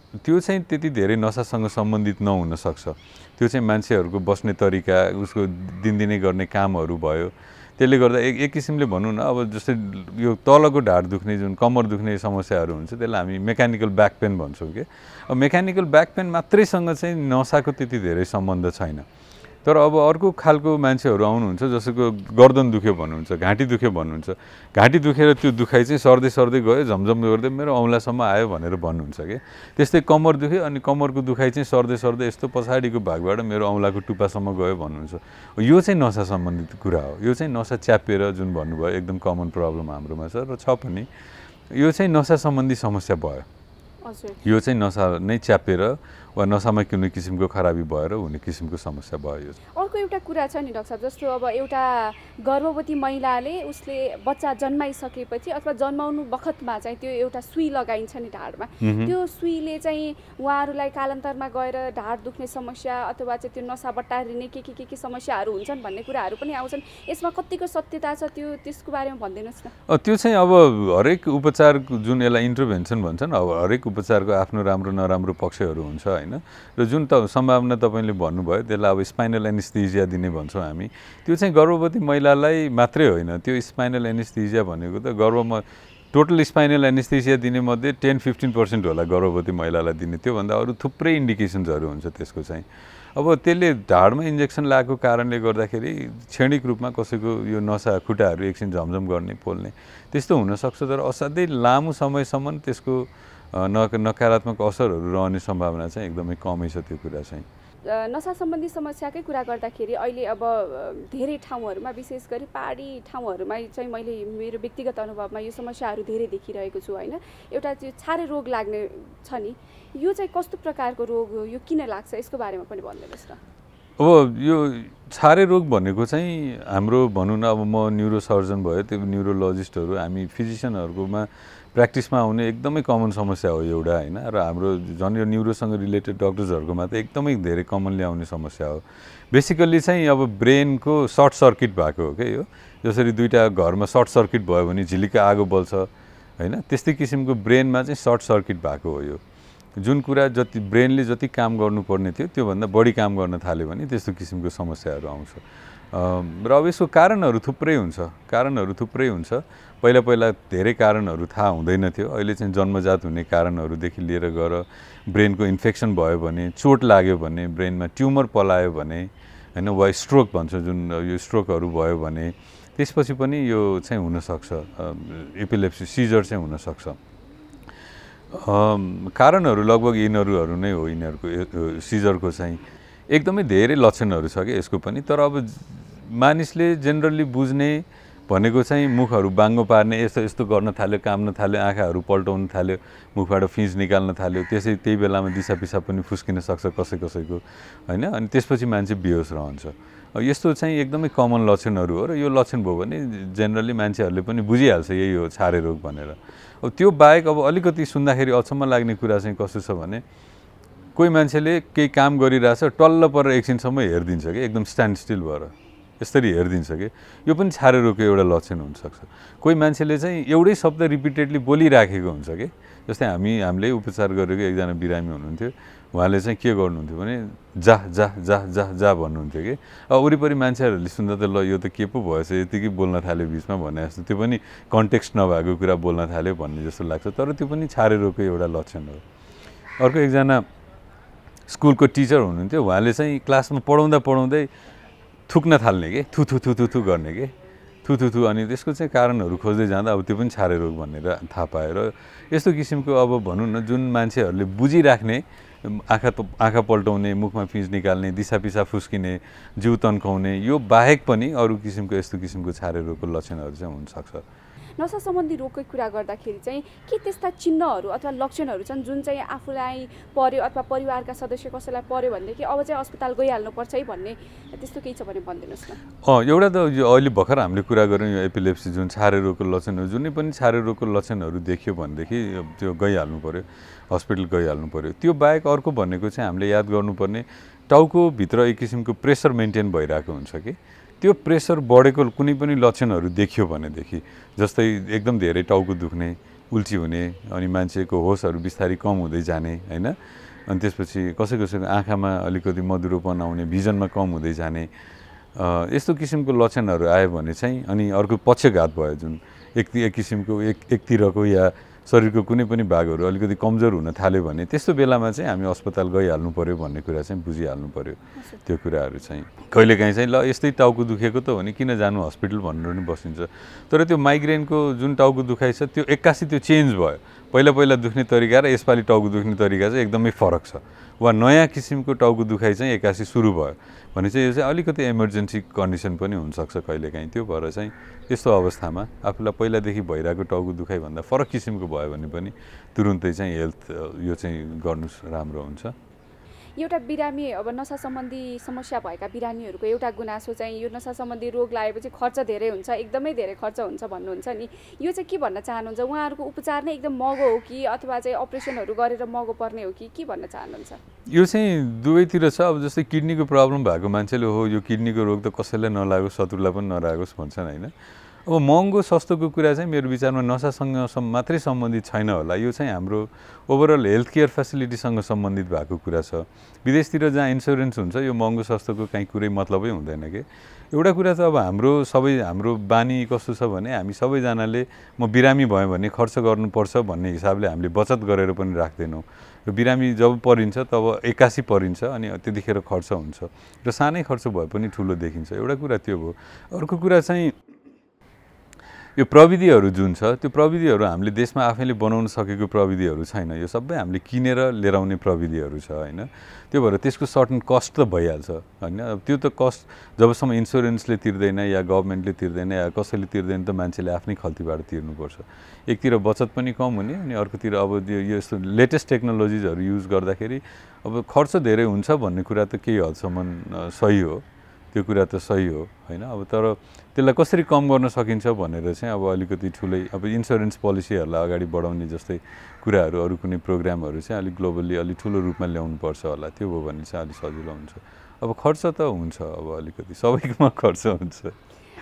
त्यो चाहिँ त्यति धेरै नशासँग सम्बन्धित नहुन सक्छ। त्यो चाहिँ मान्छेहरूको बस्ने तरिका, उसको दिनदिनै गर्ने कामहरू भयो, त्यसले गर्दा एक किसिमले भनौँ न, अब जस्तै यो तलको ढाड दुख्ने जुन कमर दुख्ने समस्याहरू हुन्छ त्यसलाई हामी मेकानिकल ब्याक पेन भन्छौँ कि। अब मेकानिकल ब्याक पेन मात्रैसँग चाहिँ नशाको त्यति धेरै सम्बन्ध छैन। तर अब अर्को खालको मान्छेहरू आउनुहुन्छ जसको गर्दन दुख्यो भन्नुहुन्छ, घाँटी दुख्यो भन्नुहुन्छ, घाँटी दुखेर त्यो दुखाइ चाहिँ सर्दै गयो, झमझम गर्दै मेरो औँलासम्म आयो भनेर भन्नुहुन्छ कि। त्यस्तै कमर दुख्यो अनि कमरको दुखाइ चाहिँ सर्दै यस्तो पछाडिको भागबाट मेरो औँलाको टुप्पासम्म गयो भन्नुहुन्छ। यो चाहिँ नशा सम्बन्धित कुरा हो। यो चाहिँ नशा च्यापेर जुन भन्नुभयो एकदम कमन प्रब्लम हाम्रोमा छ र छ पनि। यो चाहिँ नशा सम्बन्धी समस्या भयो। यो चाहिँ नशा नै च्यापेर वा नशामा कुनै किसिमको खराबी भएर हुने किसिमको समस्या भयो। अर्को एउटा कुरा छ नि डाक्टर साहब, जस्तो अब एउटा गर्भवती महिलाले उसले बच्चा जन्माइसकेपछि अथवा जन्माउनु बखतमा चाहिँ त्यो एउटा सुई लगाइन्छ नि ढाडमा, त्यो सुईले चाहिँ उहाँहरूलाई कालान्तरमा गएर ढाड दुख्ने समस्या अथवा चाहिँ त्यो नशा बट्टारिने के समस्याहरू हुन्छन् भन्ने कुराहरू पनि आउँछन्। यसमा कतिको सत्यता छ त्यसको बारेमा भनिदिनुहोस् न। त्यो चाहिँ अब हरेक उपचार जुन यसलाई इन्टरभेन्सन भन्छन्, अब हरेक उपचारको आफ्नो राम्रो नराम्रो पक्षहरू हुन्छ होइन। र जुन सम्भावना तपाईँले भन्नुभयो त्यसलाई अब स्पाइनल एनेस्थेसिया दिने भन्छौँ हामी, त्यो चाहिँ गर्भवती महिलालाई मात्रै होइन। त्यो स्पाइनल एनेस्थेसिया भनेको त गर्भमा टोटल स्पाइनल एनेस्थेसिया दिने मध्ये 10-15% होला गर्भवती महिलालाई दिने, त्योभन्दा अरू थुप्रै इन्डिकेसन्सहरू हुन्छ त्यसको चाहिँ। अब त्यसले ढाडमा इन्जेक्सन लगाएको कारणले गर्दाखेरि क्षणिक रूपमा कसैको यो नशा खुट्टाहरू एकछिन झमझम गर्ने पोल्ने त्यस्तो हुनसक्छ, तर असाध्यै लामो समयसम्म त्यसको नकारात्मक असरहरू रहने सम्भावना चाहिँ एकदमै कमै छ। त्यो कुरा चाहिँ नशा सम्बन्धी समस्याकै कुरा गर्दाखेरि अहिले अब धेरै ठाउँहरूमा विशेष गरी पहाडी ठाउँहरूमा चाहिँ मैले मेरो व्यक्तिगत अनुभवमा यो समस्याहरू धेरै देखिरहेको छु होइन। एउटा त्यो छारे रोग लाग्ने छ नि, यो चाहिँ कस्तो प्रकारको रोग हो, यो किन लाग्छ, यसको बारेमा पनि भनिदिनुहोस् न। अब यो छारे रोग भनेको चाहिँ हाम्रो भनौँ न, अब म न्युरोसर्जन भयो, त्यो न्युरोलोजिस्टहरू, हामी फिजिसियनहरूकोमा प्र्याक्टिसमा आउने एकदमै कमन समस्या हो एउटा होइन। र हाम्रो झन् यो न्युरोसँग रिलेटेड डक्टर्सहरूकोमा त एकदमै धेरै कमनली आउने समस्या हो। बेसिकल्ली चाहिँ अब ब्रेनको सर्ट सर्किट भएको हो क्या यो। जसरी दुईवटा घरमा सर्ट सर्किट भयो भने झिलिका आगो बल्छ होइन, त्यस्तै किसिमको ब्रेनमा चाहिँ सर्ट सर्किट भएको हो यो। जुन कुरा जति ब्रेनले जति काम गर्नुपर्ने थियो त्योभन्दा बढी काम गर्न थाल्यो भने त्यस्तो किसिमको समस्याहरू आउँछ। र अब यसको कारणहरू थुप्रै हुन्छ। पहिला धेरै कारणहरू थाहा हुँदैन थियो। अहिले चाहिँ जन्मजात हुने कारणहरूदेखि लिएर गएर ब्रेनको इन्फेक्सन भयो भने, चोट लाग्यो भने, ब्रेनमा ट्युमर पलायो भने होइन, वा स्ट्रोक भन्छ जुन, यो स्ट्रोकहरू भयो भने त्यसपछि पनि यो चाहिँ हुनसक्छ, एपिलेप्सी सिजर चाहिँ हुनसक्छ। कारणहरू लगभग यिनीहरू नै हो। यिनीहरूको सिजरको चाहिँ एकदमै धेरै लक्षणहरू छ कि यसको पनि। तर अब मानिसले जेनरली बुझ्ने भनेको चाहिँ मुखहरू बाङ्गो पार्ने, यस्तो गर्न थाल्यो, काम्न थाल्यो, आँखाहरू पल्टाउन थाल्यो, मुखबाट फिँज निकाल्न थाल्यो, त्यही बेलामा दिसा पिसाब पनि फुस्किन सक्छ कसैको होइन। अनि त्यसपछि मान्छे बेहोस रहन्छ। यस्तो चाहिँ एकदमै कमन लक्षणहरू हो। र यो लक्षण भयो भने जेनरली मान्छेहरूले पनि बुझिहाल्छ यही हो छारे रोग भनेर। अब त्यो बाहेक अब अलिकति सुन्दाखेरि अचम्म लाग्ने कुरा चाहिँ कस्तो छ भने, कोही मान्छेले केही काम गरिरहेछ, टल्ल परेर एकछिनसम्म हेरिदिन्छ कि, एकदम स्ट्यान्ड स्टिल भएर यसरी हेरिदिन्छ कि, यो पनि छारे रोगको एउटा लक्षण हुनसक्छ। कोही मान्छेले चाहिँ एउटै शब्द रिपिटेडली बोलिराखेको हुन्छ कि, जस्तै हामीले उपचार गरेको एकजना बिरामी हुनुहुन्थ्यो, उहाँले चाहिँ के गर्नुहुन्थ्यो भने जा जा जा जा जा भन्नुहुन्थ्यो कि। अब वरिपरि मान्छेहरूले सुन्दा त ल यो त के पो भएछ, यतिकै बोल्न थाल्यो बिचमा भने जस्तो, त्यो पनि कन्टेक्स्ट नभएको कुरा बोल्न थाल्यो भन्ने जस्तो लाग्छ। तर त्यो पनि छारे रोगको एउटा लक्षण हो। अर्को एकजना स्कुलको टिचर हुनुहुन्थ्यो, उहाँले चाहिँ क्लासमा पढाउँदै थुक्न थाल्ने कि, थु गर्ने कि, थु अनि त्यसको चाहिँ कारणहरू खोज्दै जाँदा अब त्यो पनि छारे रोग भनेर थाहा पायो। र यस्तो किसिमको अब भनौँ न, जुन मान्छेहरूले बुझिराख्ने, आँखा पल्टाउने, मुखमा फिँज निकाल्ने, दिसा पिसाब फुस्किने, जिउ तन्काउने, यो बाहेक पनि अरू किसिमको यस्तो किसिमको छारे रोगको लक्षणहरू चाहिँ हुनसक्छ। नसा सम्बन्धी रोगकै कुरा गर्दाखेरि चाहिँ के त्यस्ता चिन्हहरू अथवा लक्षणहरू छन् जुन चाहिँ आफूलाई पर्यो अथवा परिवारका सदस्य कसैलाई पर्यो भनेदेखि अब चाहिँ अस्पताल गइहाल्नुपर्छ है भन्ने त्यस्तो केही छ भने भनिदिनुहोस् न। एउटा त यो अहिले भर्खर हामीले कुरा गऱ्यौँ, यो एपिलेप्सी जुन छारे रोगको लक्षणहरू, जुनै पनि छारे रोगको लक्षणहरू देखियो भनेदेखि त्यो गइहाल्नु पऱ्यो, हस्पिटल गइहाल्नु पऱ्यो। त्यो बाहेक अर्को भनेको चाहिँ हामीले याद गर्नुपर्ने, टाउकोभित्र एक किसिमको प्रेसर मेन्टेन भइरहेको हुन्छ कि, त्यो प्रेसर बढेको कुनै पनि लक्षणहरू देखियो भनेदेखि, जस्तै एकदम धेरै टाउको दुख्ने, उल्टी हुने, अनि मान्छेको होसहरू बिस्तारै कम हुँदै जाने होइन, अनि त्यसपछि कसैको आँखामा अलिकति मधुरोपन आउने, भिजनमा कम हुँदै जाने, यस्तो किसिमको लक्षणहरू आयो भने चाहिँ, अनि अर्को पक्षघात भयो जुन एक किसिमको एकतिरको या शरीरको कुनै पनि भागहरू अलिकति कमजोर हुन थाल्यो भने त्यस्तो बेलामा चाहिँ हामी अस्पताल गइहाल्नु पऱ्यो भन्ने कुरा चाहिँ बुझिहाल्नु पऱ्यो। त्यो कुराहरू चाहिँ कहिलेकाहीँ चाहिँ ल यस्तै टाउको दुखेको त हो नि, किन जानु हस्पिटल भनेर पनि बसिन्छ। तर त्यो माइग्रेनको जुन टाउको दुखाइ छ त्यो एक्कासी त्यो चेन्ज भयो। पहिला दुख्ने तरिका र यसपालि टाउको दुख्ने तरिका चाहिँ एकदमै फरक छ, वा नयाँ किसिमको टाउको दुखाइ चाहिँ एक्कासी सुरु भयो भने चाहिँ यो चाहिँ अलिकति इमर्जेन्सी कन्डिसन पनि हुनसक्छ कहिलेकाहीँ। त्यो भएर चाहिँ यस्तो अवस्थामा आफूलाई पहिलादेखि भइरहेको टाउको दुखाइभन्दा फरक किसिमको भयो भने पनि तुरुन्तै चाहिँ हेल्थ यो चाहिँ गर्नु राम्रो हुन्छ। एउटा बिरामी, अब नसा सम्बन्धी समस्या भएका बिरामीहरूको एउटा गुनासो चाहिँ यो नसा सम्बन्धी रोग लागेपछि खर्च धेरै हुन्छ, एकदमै धेरै खर्च हुन्छ भन्नुहुन्छ नि, यो चाहिँ के भन्न चाहनुहुन्छ? उहाँहरूको उपचार नै एकदम महँगो हो कि अथवा चाहिँ अपरेसनहरू गरेर महँगो पर्ने हो कि के भन्न चाहनुहुन्छ? यो चाहिँ दुवैतिर छ। अब जस्तै किडनीको प्रब्लम भएको मान्छेले हो यो किडनीको रोग त कसैलाई नलागोस्, शत्रुलाई पनि नलागोस् भन्छन् होइन। अब महँगो सस्तोको कुरा चाहिँ मेरो विचारमा नसासँग मात्रै सम्बन्धित छैन होला, यो चाहिँ हाम्रो ओभरअल हेल्थ केयर फेसिलिटीसँग सम्बन्धित भएको कुरा छ। विदेशतिर जहाँ इन्सुरेन्स हुन्छ यो महँगो सस्तोको काहीँ कुरै मतलबै हुँदैन कि। एउटा कुरा त अब हाम्रो बानी कस्तो छ भने हामी सबैजनाले म बिरामी भयो भने खर्च गर्नुपर्छ भन्ने हिसाबले हामीले बचत गरेर पनि राख्दैनौँ। र बिरामी जब परिन्छ तब एक्कासी परिन्छ अनि त्यतिखेर खर्च हुन्छ र सानै खर्च भए पनि ठुलो देखिन्छ। एउटा कुरा त्यो भयो। अर्को कुरा चाहिँ यो प्रविधिहरू जुन छ त्यो प्रविधिहरू हामीले देशमा आफैले बनाउन सकेको प्रविधिहरू छैन, यो सबै हामीले किनेर लिएर आउने प्रविधिहरू छ होइन। त्यो भएर त्यसको सर्टन कस्ट त भइहाल्छ होइन। अब त्यो त कस्ट जबसम्म इन्सुरेन्सले तिर्दैन या गभर्मेन्टले तिर्दैन या कसैले तिर्दैन त मान्छेले आफ्नै खल्तीबाट तिर्नुपर्छ। एकतिर बचत पनि कम हुने अनि अर्कोतिर अब यो यस्तो लेटेस्ट टेक्नोलोजिजहरू युज गर्दाखेरि अब खर्च धेरै हुन्छ भन्ने कुरा त केही हदसम्म सही हो, त्यो कुरा त सही हो होइन। अब तर त्यसलाई कसरी कम गर्न सकिन्छ भनेर चाहिँ अब अलिकति ठुलै अब इन्सुरेन्स पोलिसीहरूलाई अगाडि बढाउने जस्तै कुराहरू अरू कुनै प्रोग्रामहरू चाहिँ अलिक ग्लोबली अलिक ठुलो रूपमा ल्याउनुपर्छ होला, त्यो भयो भने चाहिँ अलिक सजिलो हुन्छ। अब खर्च त हुन्छ, अब अलिकति सबैमा खर्च हुन्छ।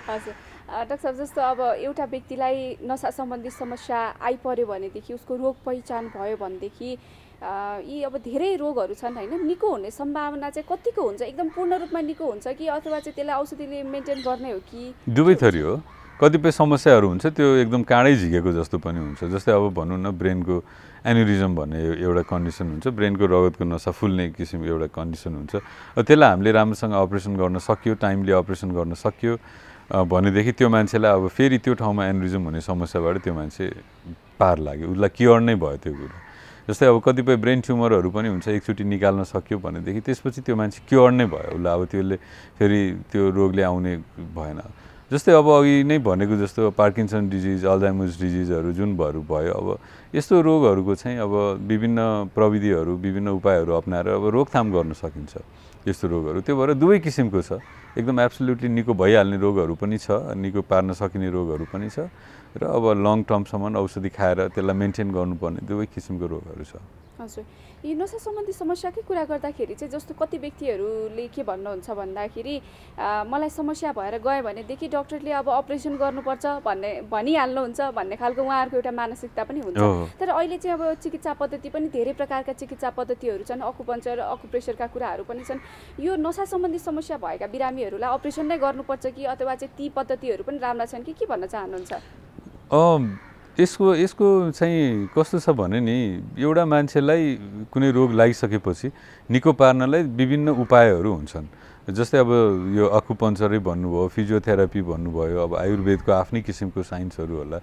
हजुर डाक्टर साहब, जस्तो अब एउटा व्यक्तिलाई नसा सम्बन्धी समस्या आइपर्यो भनेदेखि उसको रोग पहिचान भयो भनेदेखि यी अब धेरै रोगहरू छन् होइन, निको हुने सम्भावना चाहिँ कतिको हुन्छ? एकदम पूर्ण रूपमा निको हुन्छ कि अथवा चाहिँ त्यसलाई औषधिले मेन्टेन गर्ने हो कि? दुवै थरी हो। कतिपय समस्याहरू हुन्छ त्यो एकदम काँडै झिकेको जस्तो पनि हुन्छ। जस्तै अब भनौँ न ब्रेनको एन्युरिजम भन्ने एउटा कन्डिसन हुन्छ, ब्रेनको रगतको नसा फुल्ने किसिमको एउटा कन्डिसन हुन्छ। त्यसलाई हामीले राम्रोसँग अपरेसन गर्न सक्यो, टाइमली अपरेसन गर्न सक्यो भनेदेखि त्यो मान्छेलाई अब फेरि त्यो ठाउँमा एन्युरिजम हुने समस्याबाट त्यो मान्छे पार लाग्यो, उसलाई क्योर नै भयो त्यो कुरा। जस्तै अब कतिपय ब्रेन ट्युमरहरू पनि हुन्छ, एकचोटि निकाल्न सक्यो भनेदेखि त्यसपछि त्यो मान्छे क्योर नै भयो, उसलाई अब त्यसले फेरि त्यो रोगले आउने भएन। जस्तै अब अघि नै भनेको जस्तो पार्किन्सन डिजिज, अल्जाइमर्स डिजिजहरू जुन भयो, अब यस्तो रोगहरूको चाहिँ अब विभिन्न प्रविधिहरू विभिन्न उपायहरू अप्नाएर अब रोकथाम गर्न सकिन्छ यस्तो रोगहरू। त्यो भएर दुवै किसिमको छ, एकदम एब्सोल्युटली निको भइहाल्ने रोगहरू पनि छ, निको पार्न सकिने रोगहरू पनि छ र अब लङ टर्मसम्म औषधि खाएर त्यसलाई मेन्टेन गर्नुपर्ने दुवै किसिमको रोगहरू छ। हजुर, यो नसा सम्बन्धी समस्याकै कुरा गर्दाखेरि चाहिँ जस्तो कति व्यक्तिहरूले के भन्नुहुन्छ भन्दाखेरि मलाई समस्या भएर गयो भनेदेखि डक्टरले अब अपरेसन गर्नुपर्छ भनिहाल्नुहुन्छ भन्ने खालको उहाँहरूको एउटा मानसिकता पनि हुन्छ। तर अहिले चाहिँ अब चिकित्सा पद्धति पनि धेरै प्रकारका चिकित्सा पद्धतिहरू छन्, अकुपञ्चर अकुप्रेसरका कुराहरू पनि छन्। यो नसा सम्बन्धी समस्या भएका बिरामीहरूलाई अपरेसन नै गर्नुपर्छ कि अथवा चाहिँ ती पद्धतिहरू पनि राम्रा छन् कि के भन्न चाहनुहुन्छ? यसको चाहिँ कस्तो छ भने नि, एउटा मान्छेलाई कुनै रोग लागिसकेपछि निको पार्नलाई विभिन्न उपायहरू हुन्छन्। जस्तै अब यो अकुपञ्चरै भन्नुभयो, फिजियोथेरापी भन्नुभयो, अब आयुर्वेदको आफ्नै किसिमको साइन्सहरू होला,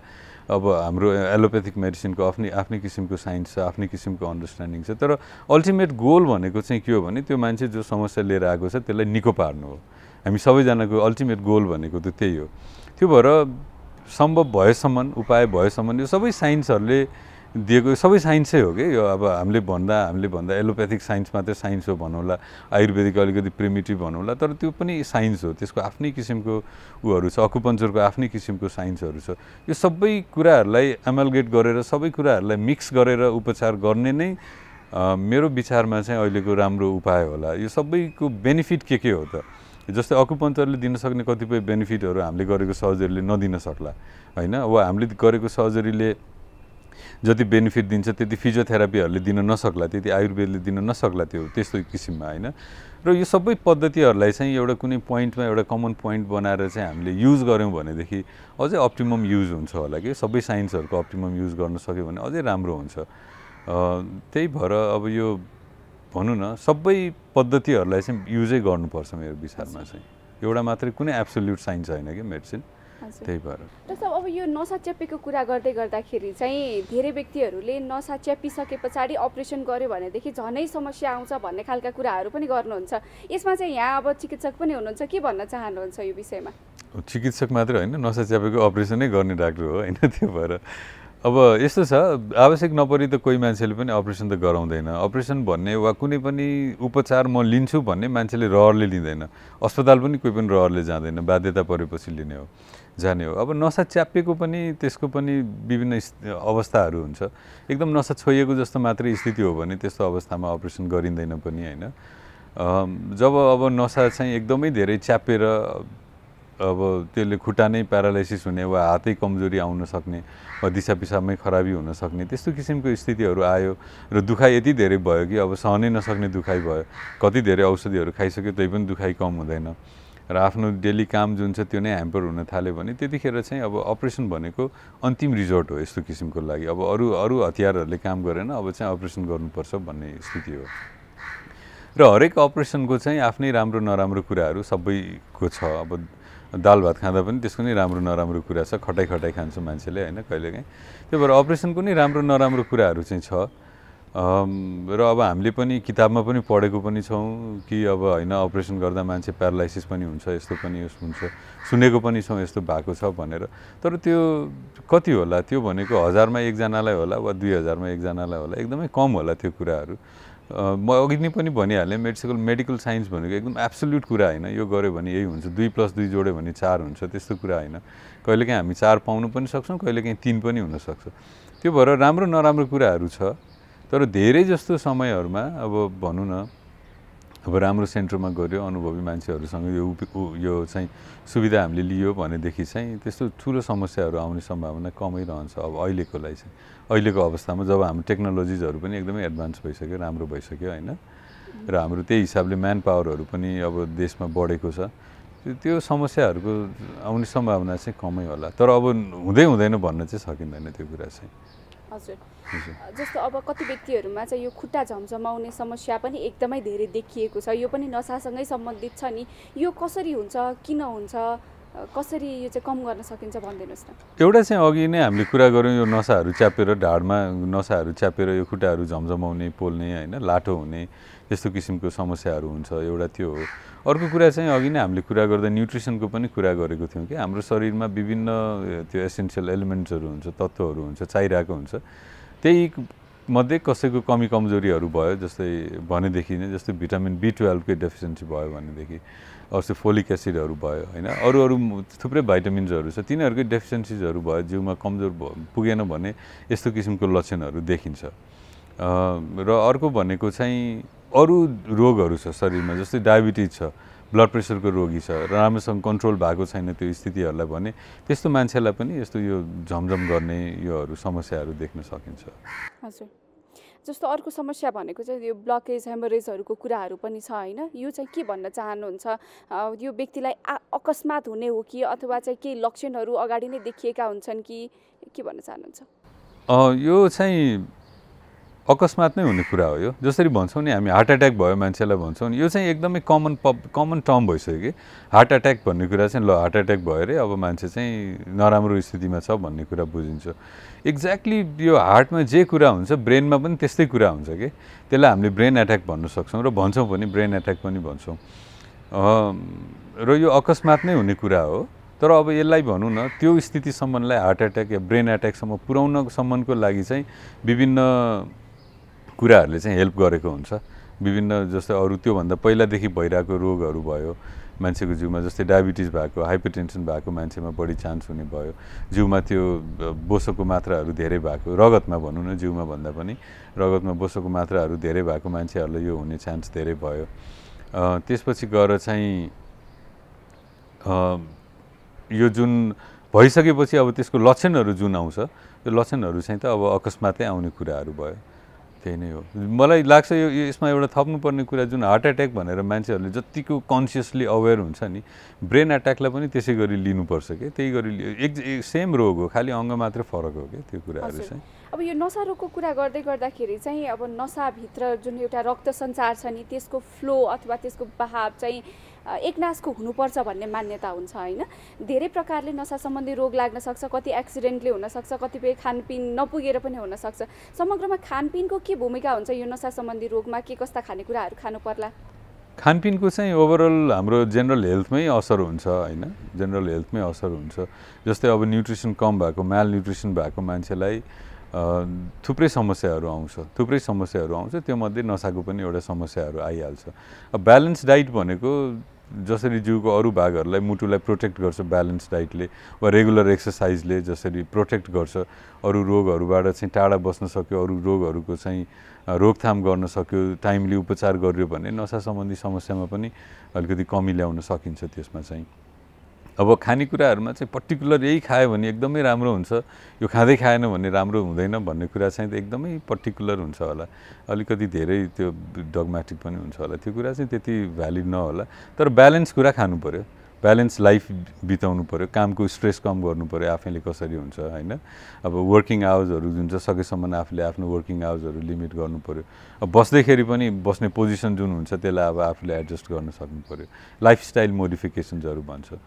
अब हाम्रो एलोपेथिक मेडिसिनको आफ्नै किसिमको साइन्स छ, आफ्नै किसिमको अन्डरस्ट्यान्डिङ छ। तर अल्टिमेट गोल भनेको चाहिँ के हो भने त्यो मान्छे जो समस्या लिएर आएको छ त्यसलाई निको पार्नु हो। हामी सबैजनाको अल्टिमेट गोल भनेको त त्यही हो। त्यो भएर सम्भव भएसम्म, उपाय भएसम्म यो सबै साइन्सहरूले दिएको सबै साइन्सै हो कि। यो अब हामीले भन्दा एलोपेथिक साइन्स मात्रै साइन्स हो भनौँला, आयुर्वेदिक अलिकति प्रिमिटिभ भनौँला, तर त्यो पनि साइन्स हो, त्यसको आफ्नै किसिमको उहरू छ, अकुपञ्चरको आफ्नै किसिमको साइन्सहरू छ। यो सबै कुराहरूलाई एमलगेट गरेर सबै कुराहरूलाई मिक्स गरेर उपचार गर्ने नै मेरो विचारमा चाहिँ अहिलेको राम्रो उपाय होला। यो सबैको बेनिफिट के हो त? जस्तै अकुपञ्चरले दिन सक्ने कतिपय बेनिफिटहरू हामीले गरेको सर्जरीले नदिन सक्ला होइन। अब हामीले गरेको सर्जरीले जति बेनिफिट दिन्छ त्यति फिजियोथेरापीहरूले दिन नसक्ला, त्यति आयुर्वेदले दिन नसक्ला त्यस्तो किसिममा होइन। र यो सबै पद्धतिहरूलाई चाहिँ एउटा कुनै पोइन्टमा एउटा कमन पोइन्ट बनाएर चाहिँ हामीले युज गऱ्यौँ भनेदेखि अझै अप्टिमम युज हुन्छ होला कि। सबै साइन्सहरूको अप्टिमम युज गर्न सक्यो भने अझै राम्रो हुन्छ। त्यही भएर अब यो भनौँ न सबै पद्धतिहरूलाई चाहिँ युजै गर्नुपर्छ मेरो विचारमा चाहिँ। एउटा मात्रै कुनै एब्सोल्युट साइन्स होइन कि मेडिसिन, त्यही भएर। जस्तो अब यो नसा च्यापेको कुरा गर्दै गर्दाखेरि चाहिँ धेरै व्यक्तिहरूले नसा च्यापिसके पछाडि अपरेसन गर्यो भनेदेखि झनै समस्या आउँछ भन्ने खालका कुराहरू पनि गर्नुहुन्छ। यसमा चाहिँ यहाँ अब चिकित्सक पनि हुनुहुन्छ, के भन्न चाहनुहुन्छ यो विषयमा? चिकित्सक मात्रै होइन, नसा च्यापेको अपरेसनै गर्ने डाक्टर हो होइन। त्यो भएर अब यस्तो छ, आवश्यक नपरी त कोही मान्छेले पनि अपरेसन त गराउँदैन। अपरेसन भन्ने वा कुनै पनि उपचार म लिन्छु भन्ने मान्छेले रहरले लिँदैन। अस्पताल पनि कोही पनि रहरले जाँदैन, बाध्यता परेपछि लिने हो, जाने हो। अब नसा च्यापेको पनि त्यसको पनि विभिन्न अवस्थाहरू हुन्छ। एकदम नसा छोइएको जस्तो मात्रै स्थिति हो भने त्यस्तो अवस्थामा अपरेसन गरिँदैन पनि होइन। जब अब नसा चाहिँ एकदमै धेरै च्यापेर अब त्यसले खुट्टा नै प्यारालाइसिस हुने वा हातै कमजोरी आउन सक्ने वा दिशा पिसाबमै खराबी हुन सक्ने त्यस्तो किसिमको स्थितिहरू आयो र दुखाइ यति धेरै भयो कि अब सहनै नसक्ने दुखाइ भयो, कति धेरै औषधिहरू खाइसक्यो त्यही पनि दुखाइ कम हुँदैन र आफ्नो डेली काम जुन छ त्यो नै ह्याम्पर हुन थाल्यो भने त्यतिखेर चाहिँ अब अपरेसन भनेको अन्तिम रिजोर्ट हो यस्तो किसिमको लागि। अब अरू हतियारहरूले काम गरेन, अब चाहिँ अपरेसन गर्नुपर्छ भन्ने स्थिति हो। र हरेक अपरेसनको चाहिँ आफ्नै राम्रो नराम्रो कुराहरू सबैको छ। अब दाल भात खाँदा पनि त्यसको नि राम्रो नराम्रो कुरा छ, खटाइ खान्छ मान्छेले होइन कहिलेकाहीँ। त्यही भएर अपरेसनको नि राम्रो नराम्रो कुराहरू चाहिँ छ। र अब हामीले पनि किताबमा पनि पढेको पनि छौँ कि अब होइन अपरेसन गर्दा मान्छे प्यारालाइसिस पनि हुन्छ, यस्तो पनि हुन्छ, सुनेको पनि छौँ यस्तो भएको छ भनेर। तर त्यो कति होला, त्यो भनेको 1000मा 1 जनालाई होला वा 2000मा 1 जनालाई होला, एकदमै कम होला त्यो कुराहरू। म अघि नै पनि भनिहालेँ, मेडिकल साइन्स भनेको एकदम एब्सोल्युट कुरा होइन, यो गऱ्यो भने यही हुन्छ, 2+2 जोड्यो भने 4 हुन्छ, त्यस्तो कुरा होइन। कहिलेकाहीँ हामी 4 पाउनु पनि सक्छौँ, कहिलेकाहीँ 3 पनि हुनसक्छ। त्यो भएर राम्रो नराम्रो कुराहरू छ। तर धेरै जस्तो समयहरूमा अब भनौँ न, अब राम्रो सेन्टरमा गऱ्यो, अनुभवी मान्छेहरूसँग यो चाहिँ सुविधा हामीले लियो भनेदेखि चाहिँ त्यस्तो ठुलो समस्याहरू आउने सम्भावना कमै रहन्छ। अब अहिलेकोलाई चाहिँ अहिलेको अवस्थामा जब हाम्रो टेक्नोलोजिजहरू पनि एकदमै एडभान्स भइसक्यो, राम्रो भइसक्यो होइन, र हाम्रो त्यही हिसाबले म्यान पावरहरू पनि अब देशमा बढेको छ, त्यो समस्याहरूको आउने सम्भावना चाहिँ कमै होला। तर अब हुँदैन भन्न चाहिँ सकिँदैन त्यो कुरा चाहिँ। हजुर, जस्तो अब कति व्यक्तिहरूमा चाहिँ यो खुट्टा झमझमाउने समस्या पनि एकदमै धेरै देखिएको छ, यो पनि नसासँगै सम्बन्धित छ नि, यो कसरी हुन्छ, किन हुन्छ, कसरी यो चाहिँ कम गर्न सकिन्छ भनिदिनुहोस् न। एउटा चाहिँ अघि नै हामीले कुरा गऱ्यौँ, यो नसाहरू च्यापेर, ढाडमा नसाहरू च्यापेर यो खुट्टाहरू झमझमाउने, पोल्ने होइन, लाठो हुने, त्यस्तो किसिमको समस्याहरू हुन्छ, एउटा त्यो हो। अर्को कुरा चाहिँ अघि नै हामीले कुरा गर्दा न्युट्रिसनको पनि कुरा गरेको थियौँ कि हाम्रो शरीरमा विभिन्न त्यो एसेन्सियल एलिमेन्ट्सहरू हुन्छ, तत्त्वहरू हुन्छ, चाहिरहेको हुन्छ। त्यही मध्ये कसैको कमी कमजोरीहरू भयो जस्तै भनेदेखि नै, जस्तै भिटामिन B12 को डेफिसियन्सी भयो भनेदेखि, जस्तै फोलिक एसिडहरू भयो होइन, अरू थुप्रै भाइटामिन्सहरू छ, तिनीहरूकै डेफिसियन्सिजहरू भयो, जिउमा कमजोर पुगेन भने यस्तो किसिमको लक्षणहरू देखिन्छ। र अर्को भनेको चाहिँ अरू रोगहरू छ शरीरमा, जस्तै डायबिटिज छ, ब्लड प्रेसरको रोगी छ, र राम्रोसँग कन्ट्रोल भएको छैन त्यो स्थितिहरूलाई भने त्यस्तो मान्छेलाई पनि यस्तो यो झमझम गर्ने योहरू समस्याहरू देख्न सकिन्छ। हजुर, जस्तो अर्को समस्या भनेको चाहिँ यो ब्लकेज, हेमोरेजहरूको कुराहरू पनि छ होइन, यो चाहिँ के भन्न चाहनुहुन्छ? यो व्यक्तिलाई अकस्मात हुने हो कि अथवा चाहिँ केही लक्षणहरू अगाडि नै देखिएका हुन्छन् कि के भन्न चाहनुहुन्छ? यो चाहिँ अकस्मात नै हुने कुरा हो। यो जसरी भन्छौँ नि हामी हार्ट एट्याक भयो मान्छेलाई भन्छौँ नि, यो चाहिँ एकदमै कमन टर्म भइसक्यो कि हार्ट एट्याक भन्ने कुरा चाहिँ, ल हार्ट एट्याक भयो अरे अब मान्छे चाहिँ नराम्रो स्थितिमा छ भन्ने कुरा बुझिन्छ। एक्ज्याक्टली यो हार्टमा जे कुरा हुन्छ ब्रेनमा पनि त्यस्तै कुरा हुन्छ कि, त्यसलाई हामीले ब्रेन एट्याक भन्न सक्छौँ र भन्छौँ पनि, ब्रेन एट्याक पनि भन्छौँ। र यो अकस्मात नै हुने कुरा हो। तर अब यसलाई भनौँ न, त्यो स्थितिसम्मलाई हार्ट एट्याक या ब्रेन एट्याकसम्म पुर्याउनसम्मको लागि चाहिँ विभिन्न कुराहरूले चाहिँ हेल्प गरेको हुन्छ। विभिन्न जस्तै अरू त्योभन्दा पहिलादेखि भइरहेको रोगहरू भयो मान्छेको जिउमा, जस्तै डायबिटिज भएको, हाइपरटेन्सन भएको मान्छेमा बढी चान्स हुने भयो, जिउमा त्यो बोसोको मात्राहरू धेरै भएको, रगतमा भनौँ न, जिउमा भन्दा पनि रगतमा बोसोको मात्राहरू धेरै भएको मान्छेहरूलाई यो हुने चान्स धेरै भयो। त्यसपछि गएर चाहिँ यो जुन भइसकेपछि अब त्यसको लक्षणहरू जुन आउँछ, त्यो लक्षणहरू चाहिँ त अब अकस्मातै आउने कुराहरू भयो। त्यही नै हो। मलाई लाग्छ यो यसमा एउटा थप्नुपर्ने कुरा, जुन हार्ट एट्याक भनेर मान्छेहरूले जतिको कन्सियसली अवेर हुन्छ नि, ब्रेन एट्याकलाई पनि त्यसै गरी लिनुपर्छ कि, त्यही गरी सेम रोग हो, खालि अङ्ग मात्रै फरक हो कि त्यो कुराहरू चाहिँ। अब यो नसा रोगको कुरा गर्दाखेरि चाहिँ अब नसाभित्र जुन एउटा रक्त सञ्चार छ नि, त्यसको फ्लो अथवा त्यसको बहाव चाहिँ एकनासको हुनुपर्छ भन्ने मान्यता हुन्छ होइन। धेरै प्रकारले नसा सम्बन्धी रोग लाग्न सक्छ, कति एक्सिडेन्टले हुनसक्छ, कतिपय खानपिन नपुगेर पनि हुनसक्छ। समग्रमा खानपिनको के भूमिका हुन्छ यो नसा सम्बन्धी रोगमा? के कस्ता खानेकुराहरू खानु पर्ला? खानपिनको चाहिँ ओभरअल हाम्रो जेनरल हेल्थमै असर हुन्छ होइन, जेनरल हेल्थमै असर हुन्छ। जस्तै अब न्युट्रिसन कम भएको, माल न्युट्रिसन भएको मान्छेलाई थुप्रै समस्याहरू आउँछ, त्योमध्ये नसाको पनि एउटा समस्याहरू आइहाल्छ। अब ब्यालेन्स डाइट भनेको जसरी जिउको अरू भागहरूलाई, मुटुलाई प्रोटेक्ट गर्छ ब्यालेन्स डाइटले वा रेगुलर एक्सर्साइजले जसरी प्रोटेक्ट गर्छ, अरू रोगहरूबाट चाहिँ टाढा बस्न सक्यो, अरू रोगहरूको चाहिँ रोकथाम गर्न सक्यो, टाइमली उपचार गरियो भने नसा सम्बन्धी समस्यामा पनि अलिकति कमी ल्याउन सकिन्छ त्यसमा चाहिँ। अब खानेकुराहरूमा चाहिँ पर्टिकुलर यही खायो भने एकदमै राम्रो हुन्छ, यो खाँदै खाएन भने राम्रो हुँदैन भन्ने कुरा चाहिँ एकदमै पर्टिकुलर हुन्छ होला, अलिकति धेरै त्यो डगमेटिक पनि हुन्छ होला, त्यो कुरा चाहिँ त्यति भ्यालिड नहोला। तर ब्यालेन्स कुरा खानु पऱ्यो, ब्यालेन्स लाइफ बिताउनु पऱ्यो, कामको स्ट्रेस कम गर्नु पऱ्यो, आफैले कसरी हुन्छ होइन। अब वर्किङ आवर्सहरू जुन छ सकेसम्म आफूले आफ्नो वर्किङ आवर्सहरू लिमिट गर्नु पऱ्यो। अब बस्दैखेरि पनि बस्ने पोजिसन जुन हुन्छ त्यसलाई अब आफूले एडजस्ट गर्न सक्नु पऱ्यो, लाइफस्टाइल मोडिफिकेसन्सहरू भन्छ।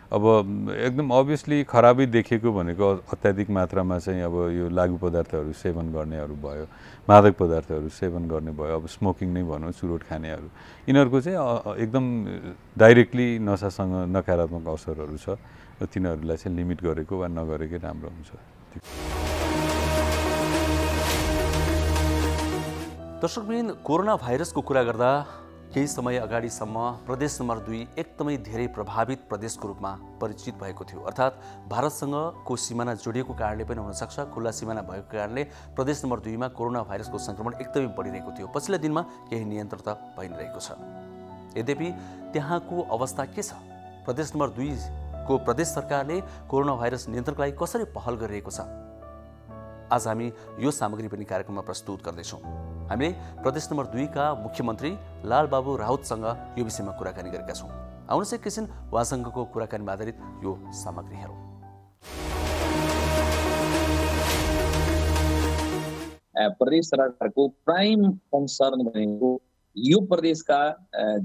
अब एकदम अभियसली खराबी देखेको भनेको अत्याधिक मात्रामा चाहिँ अब यो लागु पदार्थहरू सेवन गर्नेहरू भयो, मादक पदार्थहरू सेवन गर्ने भयो, अब स्मोकिङ नै भनौँ, चुरोट खानेहरू, यिनीहरूको चाहिँ एकदम डाइरेक्टली नसासँग नकारात्मक असरहरू छ र तिनीहरूलाई चाहिँ लिमिट गरेको वा नगरेकै राम्रो हुन्छ। दर्शकबिन, कोरोना भाइरसको कुरा गर्दा केही समय अगाडिसम्म प्रदेश नम्बर 2 एकदमै धेरै प्रभावित प्रदेशको रूपमा परिचित भएको थियो। अर्थात् भारतसँगको सिमाना जोडिएको कारणले पनि हुनसक्छ, खुल्ला सिमाना भएको कारणले प्रदेश नम्बर 2 मा कोरोना भाइरसको सङ्क्रमण एकदमै बढिरहेको थियो। पछिल्ला दिनमा केही नियन्त्रण त भइ नै रहेको छ। यद्यपि त्यहाँको अवस्था के छ? प्रदेश नम्बर 2 को प्रदेश सरकारले कोरोना भाइरस नियन्त्रणका लागि कसरी पहल गरिरहेको छ? आज हामी यो सामग्री पनि कार्यक्रममा प्रस्तुत गर्दैछौँ। हामीले प्रदेश नम्बर 2 का मुख्यमन्त्री लालबाबु राउतसँग यो विषयमा कुराकानी गरेका छौँ। आउनुहोस् एकैछिन उहाँसँगको कुराकानीमा आधारित यो सामग्री हेरौँ। प्रदेश सरकारको प्राइम कन्सर्न भनेको यो प्रदेशका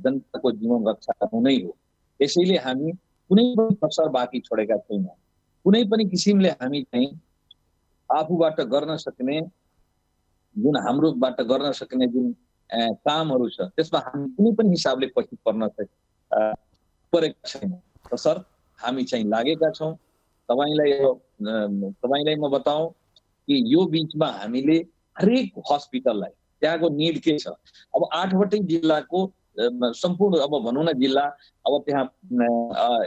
जनताको जीवन रक्षा गर्नु नै हो। त्यसैले हामी कुनै पनि कसर बाँकी छोडेका छैनौँ। कुनै पनि किसिमले हामी चाहिँ आफूबाट गर्न सक्ने जुन हाम्रोबाट गर्न सक्ने जुन कामहरू छ त्यसमा हामी कुनै पनि हिसाबले पछि परेका छैनौँ। तसर्थ हामी चाहिँ लागेका छौँ। तपाईलाई म बताउँ कि यो बिचमा हामीले हरेक हस्पिटललाई त्यहाँको निड के छ, अब 8वटै जिल्लाको सम्पूर्ण अब भनौँ न जिल्ला, अब त्यहाँ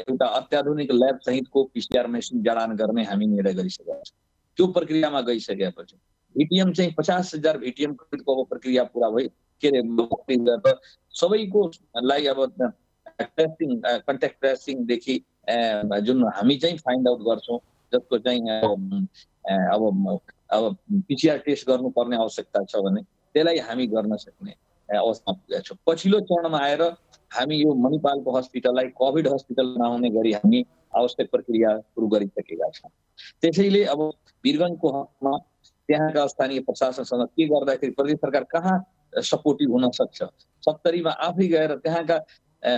एउटा अत्याधुनिक ल्याब सहितको PCR मेसिन जडान गर्ने हामी निर्णय गरिसकेका छौँ। त्यो प्रक्रियामा गइसकेपछि VTM चाहिँ 50,000 VTM को प्रक्रिया पूरा भयो। के अरे सबैको लागि अब टेस्टिङ, कन्ट्याक्ट ट्रेसिङदेखि जुन हामी चाहिँ फाइन्ड आउट गर्छौँ, जसको चाहिँ अब PCR टेस्ट गर्नुपर्ने आवश्यकता छ भने त्यसलाई हामी गर्न सक्ने अवस्थामा पुगेका छौँ। पछिल्लो चरणमा आएर हामी यो मणिपालको हस्पिटललाई कोभिड हस्पिटल बनाउने गरी हामी आवश्यक प्रक्रिया सुरु गरिसकेका छौँ। त्यसैले अब वीरगञ्जको हकमा त्यहाँका स्थानीय प्रशासनसँग के गर्दाखेरि प्रदेश सरकार कहाँ सपोर्टिभ हुन सक्छ, 70 मा आफै गएर त्यहाँका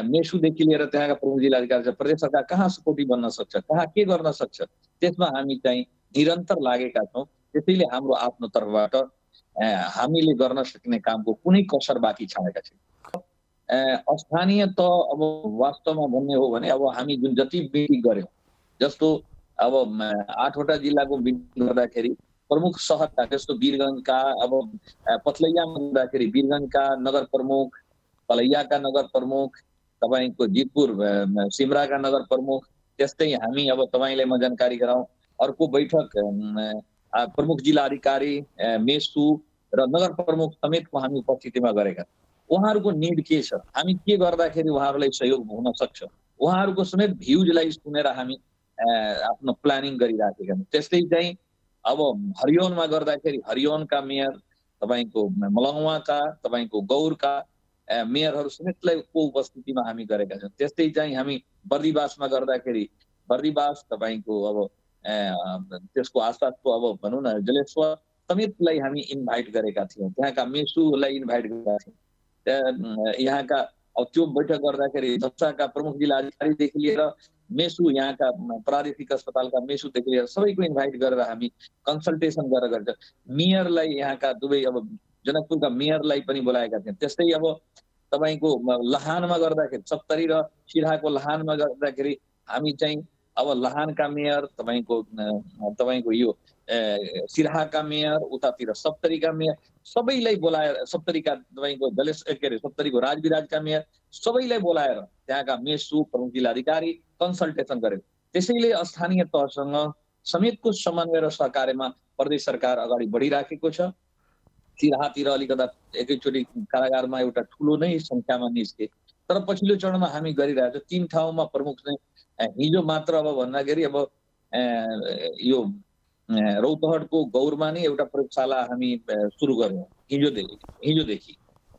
मेसुदेखि लिएर त्यहाँका प्रमुख जिल्लाधिकारी प्रदेश सरकार कहाँ सपोर्टिभ बन्न सक्छ, कहाँ के गर्न सक्छ, त्यसमा हामी चाहिँ निरन्तर लागेका छौँ। त्यसैले हाम्रो आफ्नो तर्फबाट हामीले गर्न सक्ने कामको कुनै कसर बाँकी छाडेका छैनौँ। स्थानीय त अब वास्तवमा भन्ने हो भने अब हामी जुन जति मिटिङ गऱ्यौँ, जस्तो अब 8वटा जिल्लाको मिटिङ गर्दाखेरि प्रमुख सहरका जस्तो वीरगञ्जका, अब पथलैयामा गर्दाखेरि वीरगञ्जका नगर प्रमुख, कलैयाका नगर प्रमुख, तपाईँको जितपुर सिमराका नगर प्रमुख, त्यस्तै हामी अब तपाईँलाई म जानकारी गराउँ अर्को बैठक प्रमुख जिल्ला अधिकारी, मेसु र नगर प्रमुख समेतको हामी उपस्थितिमा गरेका। उहाँहरूको निड के छ, हामी के गर्दाखेरि उहाँहरूलाई सहयोग हुन सक्छ, उहाँहरूको समेत भ्युजलाई सुनेर हामी आफ्नो प्लानिङ गरिराखेका छौँ। त्यस्तै चाहिँ अब हरियोनमा गर्दाखेरि हरियोनका मेयर, तपाईँको मलङ्गवाका, तपाईँको गौरका मेयरहरू समेतलाई को उपस्थितिमा हामी गरेका छौँ। त्यस्तै चाहिँ हामी बर्दिवासमा गर्दाखेरि बर्दिवास तपाईँको अब त्यसको आसपासको अब भनौँ न जलेश्वर समेतलाई हामी इन्भाइट गरेका थियौँ। त्यहाँका मेसुलाई इन्भाइट गरेका थियौँ। यहाँका अब त्यो बैठक गर्दाखेरि धनुषाका प्रमुख जिल्ला अधिकारीदेखि लिएर मेसु, यहाँका प्रादेशिक अस्पतालका मेसुदेखि लिएर सबैको इन्भाइट गरेर हामी कन्सल्टेसन गरेर गर्छ। मेयरलाई यहाँका दुवै अब जनकपुरका मेयरलाई पनि बोलाएका थियौँ। त्यस्तै अब तपाईँको लहानमा गर्दाखेरि 70 र सिराहाको लहानमा गर्दाखेरि हामी चाहिँ अब लहानका मेयर, तपाईँको यो सिराहाका मेयर, उतातिर 70 का मेयर सबैलाई बोलाएर 70 का तपाईँको के अरे 70 को राजविराजका मेयर सबैलाई बोलाएर त्यहाँका मेसु प्रमुख जिल्लाधिकारी कन्सल्टेसन गर्यो। त्यसैले स्थानीय तहसँग समेतको समन्वय र सहकार्यमा प्रदेश सरकार अगाडि बढिराखेको छ। सिराहातिर अलिकता एकैचोटि कारागारमा एउटा ठुलो नै सङ्ख्यामा निस्के, तर पछिल्लो चरणमा हामी गरिरहेको छौँ। 3 ठाउँमा प्रमुख चाहिँ हिजो मात्र अब भन्दाखेरि अब यो रौतहटको गौरमा नै एउटा प्रयोगशाला हामी सुरु गर्यौँ हिजोदेखि।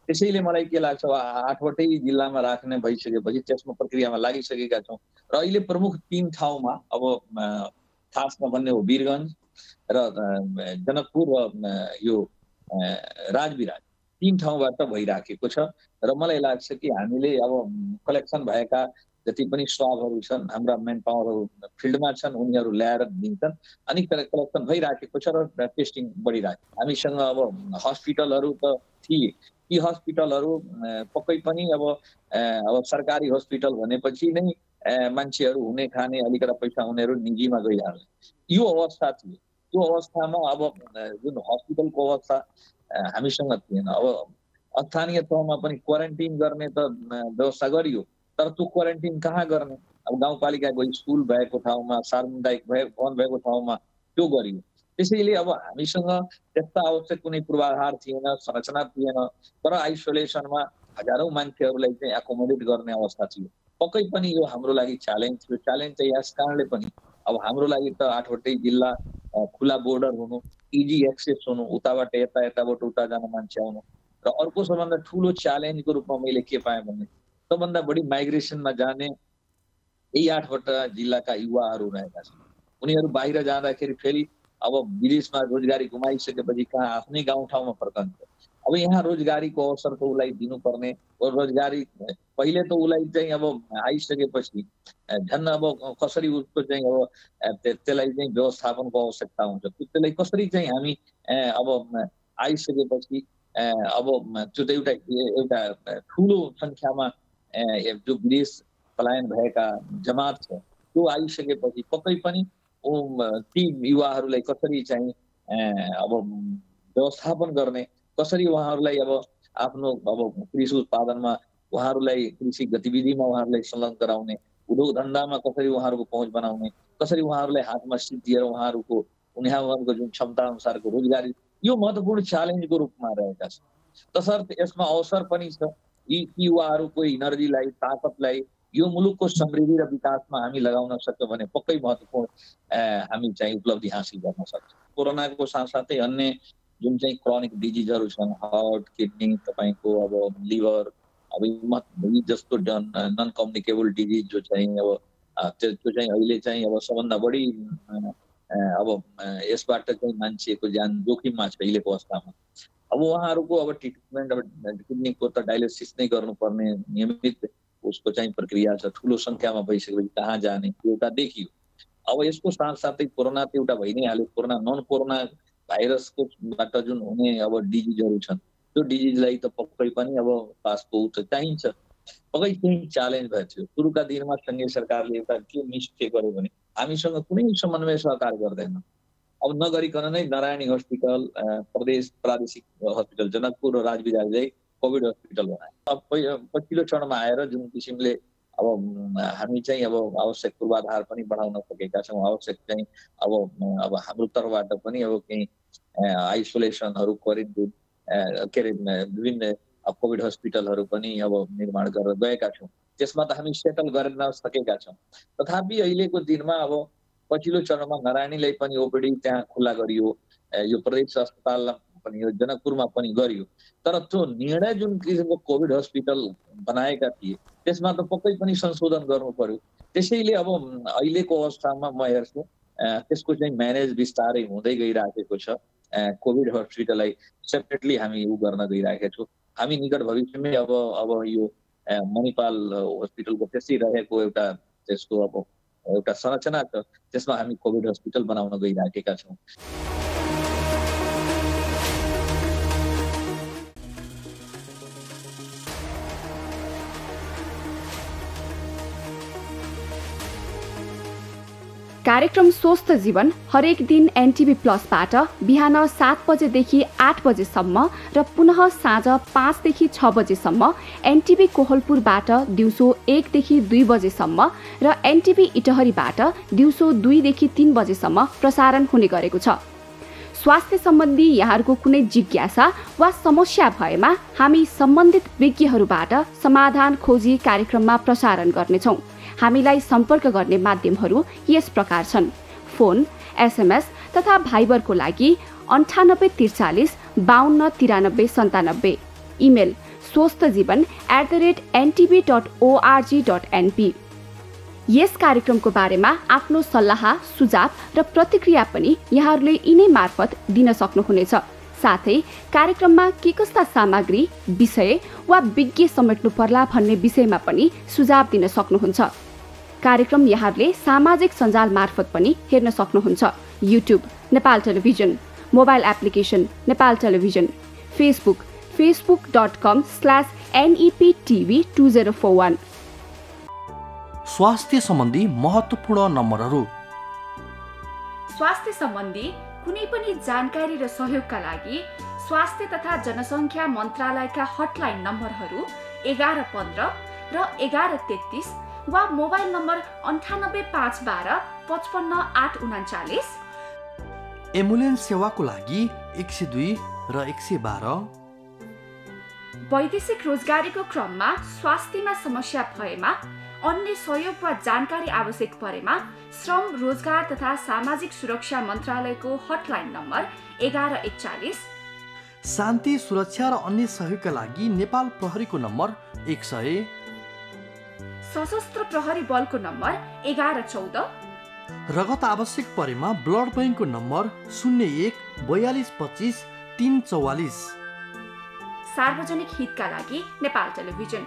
त्यसैले मलाई के लाग्छ, 8वटै जिल्लामा राख्ने भइसकेपछि त्यसमा प्रक्रियामा लागिसकेका छौँ र अहिले प्रमुख 3 ठाउँमा अब खासमा भन्ने हो वीरगञ्ज र जनकपुर र यो राजविराज 3 ठाउँबाट भइराखेको छ र मलाई लाग्छ कि हामीले अब कलेक्सन भएका जति पनि स्वाबहरू छन्, हाम्रा मेन पावरहरू फिल्डमा छन्, उनीहरू ल्याएर दिन्छन् अनि कलेक्सन भइराखेको छ र टेस्टिङ बढिरहेको। हामीसँग अब हस्पिटलहरू त थिए, ती हस्पिटलहरू पक्कै पनि अब सरकारी हस्पिटल भनेपछि नै मान्छेहरू हुने खाने अलिकता पैसा हुनेहरू निजीमा गइहाल्ने यो अवस्था थियो। त्यो अवस्थामा अब जुन हस्पिटलको अवस्था हामीसँग थिएन। अब स्थानीय तहमा पनि क्वारेन्टिन गर्ने त व्यवस्था गरियो, तर त्यो क्वारेन्टिन कहाँ गर्ने? अब गाउँपालिकाको स्कुल भएको ठाउँमा, सामुदायिक भवन भएको ठाउँमा त्यो गरियो। त्यसैले अब हामीसँग त्यस्ता आवश्यक कुनै पूर्वाधार थिएन, संरचना थिएन, तर आइसोलेसनमा हजारौं मान्छेहरूलाई चाहिँ एकोमोडेट गर्ने अवस्था थियो। पक्कै पनि यो हाम्रो लागि च्यालेन्ज थियो। च्यालेन्ज चाहिँ यस कारणले पनि अब हाम्रो लागि त 8वटै जिल्ला, खुला बोर्डर हुनु, इजी एक्सेस हुनु, उताबाट यताबाट उता जान मान्छे आउनु, र अर्को सबभन्दा ठुलो च्यालेन्जको रूपमा मैले के पाएँ भने सबभन्दा बढी माइग्रेसनमा जाने यही 8वटा जिल्लाका युवाहरू रहेका छन्। उनीहरू बाहिर जाँदाखेरि फेरि अब विदेशमा रोजगारी गुमाइसकेपछि कहाँ आफ्नै गाउँठाउँमा फर्कन्छ। अब यहाँ रोजगारीको अवसर त उसलाई दिनुपर्ने, रोजगारी पहिले त उसलाई चाहिँ अब आइसकेपछि झन् अब कसरी उसको चाहिँ अब त्यसलाई चाहिँ व्यवस्थापनको आवश्यकता हुन्छ। त्यसलाई कसरी चाहिँ हामी अब आइसकेपछि अब त्यो त एउटा ठुलो सङ्ख्यामा जो विदेश पलायन भएका जमात छ त्यो आइसकेपछि पक्कै पनि ती युवाहरूलाई कसरी चाहिँ अब व्यवस्थापन गर्ने, कसरी उहाँहरूलाई अब आफ्नो अब कृषि उत्पादनमा उहाँहरूलाई, कृषि गतिविधिमा उहाँहरूलाई संलग्न गराउने, उद्योग धन्दामा कसरी उहाँहरूको पहुँच बनाउने, कसरी उहाँहरूलाई हातमा सिप दिएर उहाँहरूको जुन क्षमता अनुसारको रोजगारी, यो महत्त्वपूर्ण च्यालेन्जको रूपमा रहेका छन्। तसर्थ यसमा अवसर पनि छ। यी युवाहरूको इनर्जीलाई, ताकतलाई यो मुलुकको समृद्धि र विकासमा हामी लगाउन सक्यौँ भने पक्कै महत्त्वपूर्ण हामी चाहिँ उपलब्धि हासिल गर्न सक्छौँ। कोरोनाको साथसाथै अन्य जुन चाहिँ क्रोनिक डिजिजहरू छन्, हार्ट, किडनी, तपाईँको अब लिभर, अब यी जस्तो नन कम्युनिकेबल डिजिज जो चाहिँ अब त्यो चाहिँ अहिले चाहिँ अब सबभन्दा बढी अब यसबाट चाहिँ मान्छेको ज्यान जोखिममा छ अहिलेको अवस्थामा। अब उहाँहरूको अब ट्रिटमेन्ट, अब किडनीको त डायलिसिस नै गर्नुपर्ने नियमित उसको चाहिँ प्रक्रिया छ। ठुलो सङ्ख्यामा भइसकेपछि कहाँ जाने एउटा देखियो। अब यसको साथसाथै कोरोना त एउटा भइ नै हाल्यो। कोरोना नन कोरोना भाइरसकोबाट जुन हुने अब डिजिजहरू छन् त्यो डिजिजलाई त पक्कै पनि अब पासपोर्ट चाहिन्छ। पक्कै चाहिँ च्यालेन्ज भएको थियो। सुरुका दिनमा सङ्घीय सरकारले एउटा के मिस्टेक गर्यो भने हामीसँग कुनै समन्वय सहकार गर्दैन। अब नगरिकन नै नारायणी हस्पिटल, प्रादेशिक हस्पिटल जनकपुर र राजविद्यालय कोभिड हस्पिटल बनाए। अब पछिल्लो चरणमा आएर जुन किसिमले अब हामी चाहिँ अब आवश्यक पूर्वाधार पनि बढाउन सकेका छौँ, आवश्यक चाहिँ अब हाम्रो तर्फबाट पनि अब केही आइसोलेसनहरू, क्वारेन्टाइन के अरे विभिन्न कोभिड हस्पिटलहरू पनि अब निर्माण गरेर गएका छौँ। त्यसमा त हामी सेटल गर्न सकेका छौँ। तथापि अहिलेको दिनमा अब पछिल्लो चरणमा नारायणीलाई पनि ओपिडी त्यहाँ खुल्ला गरियो, यो प्रदेश अस्पतालमा पनि, यो जनकपुरमा पनि गरियो। तर त्यो निर्णय जुन किसिमको कोभिड हस्पिटल बनाएका थिए त्यसमा त पक्कै पनि संशोधन गर्नु पर्यो। त्यसैले अब अहिलेको अवस्थामा म हेर्छु त्यसको चाहिँ म्यानेज बिस्तारै हुँदै गइराखेको छ। कोभिड हस्पिटललाई सेपरेटली हामी गर्न गइराखेका छौँ। हामी निकट भविष्यमै अब यो मणिपाल हस्पिटलको त्यसै रहेको एउटा त्यसको अब एउटा संरचना छ, त्यसमा हामी कोभिड हस्पिटल बनाउन गइराखेका छौँ। कार्यक्रम स्वस्थ जीवन हरेक दिन एनटिभी प्लसबाट बिहान 7 बजेदेखि 8 बजेसम्म र पुनः साँझ 5 देखि 6 बजेसम्म, एनटिभी कोहलपुरबाट दिउँसो 1 देखि 2 बजेसम्म र एनटिभी इटहरीबाट दिउँसो 2 देखि 3 बजेसम्म प्रसारण हुने गरेको छ। स्वास्थ्य सम्बन्धी यहाँहरूको कुनै जिज्ञासा वा समस्या भएमा हामी सम्बन्धित विज्ञहरूबाट समाधान खोजी कार्यक्रममा प्रसारण गर्नेछौँ। हामीलाई सम्पर्क गर्ने माध्यमहरू यस प्रकार छन्: फोन, एसएमएस तथा भाइबरको लागि 9843 52 93 97, इमेल swasthjivan@ntv.org.np। यस कार्यक्रमको बारेमा आफ्नो सल्लाह, सुझाव र प्रतिक्रिया पनि यहाँहरूले यिनै मार्फत दिन सक्नुहुनेछ। साथै कार्यक्रममा के कस्ता सामग्री, विषय वा विज्ञ समेट्नु पर्ला भन्ने विषयमा पनि सुझाव दिन सक्नुहुन्छ। कार्यक्रम यहाँहरूले सामाजिक सञ्जाल मार्फत पनि हेर्न सक्नुहुन्छ। YouTube Nepal television, mobile application Nepal television, Facebook facebook.com/neptv2041। स्वास्थ्य सम्बन्धी महत्त्वपूर्ण नम्बरहरू। स्वास्थ्य सम्बन्धी कुनै पनि जानकारी र सहयोगका लागि स्वास्थ्य तथा जनसङ्ख्या मन्त्रालयका हटलाइन नम्बरहरू 1115 र 1133 वा मोबाइल नम्बर 98512 55839। एम्बुलेन्स सेवाको लागि 102 र 112। वैदेशिक रोजगारीको क्रममा स्वास्थ्यमा समस्या भएमा, अन्य सहयोग वा जानकारी आवश्यक परेमा श्रम, रोजगार तथा सामाजिक सुरक्षा मन्त्रालयको हटलाइन नम्बर 1141। शान्ति, सुरक्षा र अन्य सहयोगका लागि नेपाल प्रहरीको नम्बर 100। सशस्त्र प्रहरी बलको नम्बर 1114। रगत आवश्यक परेमा ब्लड बैंकको नम्बर 01 42 25 344। सार्वजनिक हितका लागि नेपाल टेलिभिजन।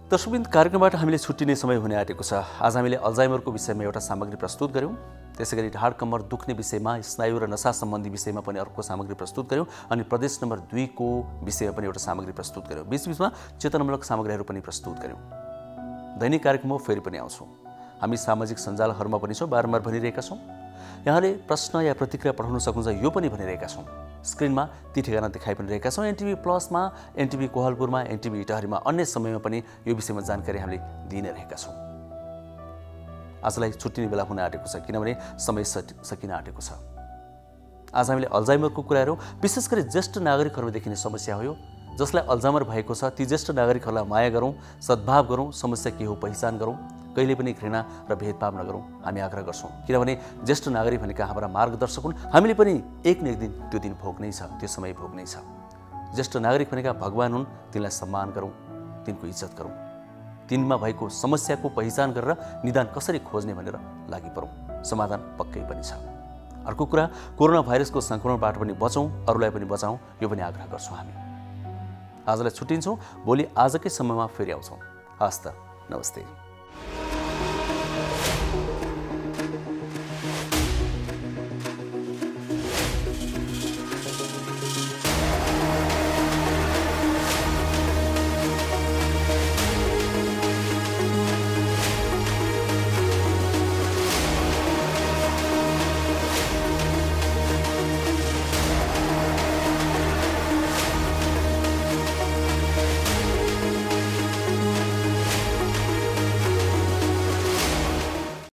दर्शकवृन्द, कार्यक्रमबाट हामीले छुट्टिने समय हुने आँटेको छ। आज हामीले अल्जाइमरको विषयमा एउटा सामग्री प्रस्तुत गऱ्यौँ। त्यसैगरी ढाड कम्मर दुख्ने विषयमा, स्नायु र नसा सम्बन्धी विषयमा पनि अर्को सामग्री प्रस्तुत गऱ्यौँ अनि प्रदेश नम्बर 2 को विषयमा पनि एउटा सामग्री प्रस्तुत गऱ्यौँ। बीचबीचमा चेतनामूलक सामग्रीहरू पनि प्रस्तुत गऱ्यौँ। दैनिक कार्यक्रम हो, फेरि पनि आउँछौँ। हामी सामाजिक सञ्जालहरूमा पनि छौँ, बारम्बार भनिरहेका छौँ। यहाँले प्रश्न या प्रतिक्रिया पठाउन सक्नुहुन्छ, यो पनि भनिरहेका छौँ। स्क्रिनमा ती ठेगाना देखाइ पनि रहेका छौँ। एनटिभी प्लसमा, एनटिभी कोहलपुरमा, एनटिभी इटहरीमा, अन्य समयमा पनि यो विषयमा जानकारी हामीले दिइ नै रहेका छौँ। आजलाई छुट्टिने बेला हुन आँटेको छ, किनभने समय सकिन आँटेको छ। आज हामीले अल्जाइमरको कुरा हेरौँ। विशेष गरी ज्येष्ठ नागरिकहरूमा देखिने समस्या हो यो। जसलाई अल्जाइमर भएको छ ती ज्येष्ठ नागरिकहरूलाई माया गरौँ, सद्भाव गरौँ, समस्या के हो पहिचान गरौँ, कहिले पनि घृणा र भेदभाव नगरौँ, हामी आग्रह गर्छौँ। किनभने ज्येष्ठ नागरिक भनेका हाम्रा मार्गदर्शक हुन्। हामीले पनि एक न एक दिन त्यो दिन भोग्नै छ, त्यो समय भोग्नै छ। ज्येष्ठ नागरिक भनेका भगवान हुन्, तिनलाई सम्मान गरौँ, तिनको इज्जत गरौँ, तिनमा भएको समस्याको पहिचान गरेर निदान कसरी खोज्ने भनेर लागि परौँ। समाधान पक्कै पनि छ। अर्को कुरा, कोरोना भाइरसको सङ्क्रमणबाट पनि बचौँ, अरूलाई पनि बचाउँ, यो पनि आग्रह गर्छौँ हामी। आजलाई छुट्टिन्छौँ। भोलि आजकै समयमा फेरि आउँछौँ। हस्त, नमस्ते।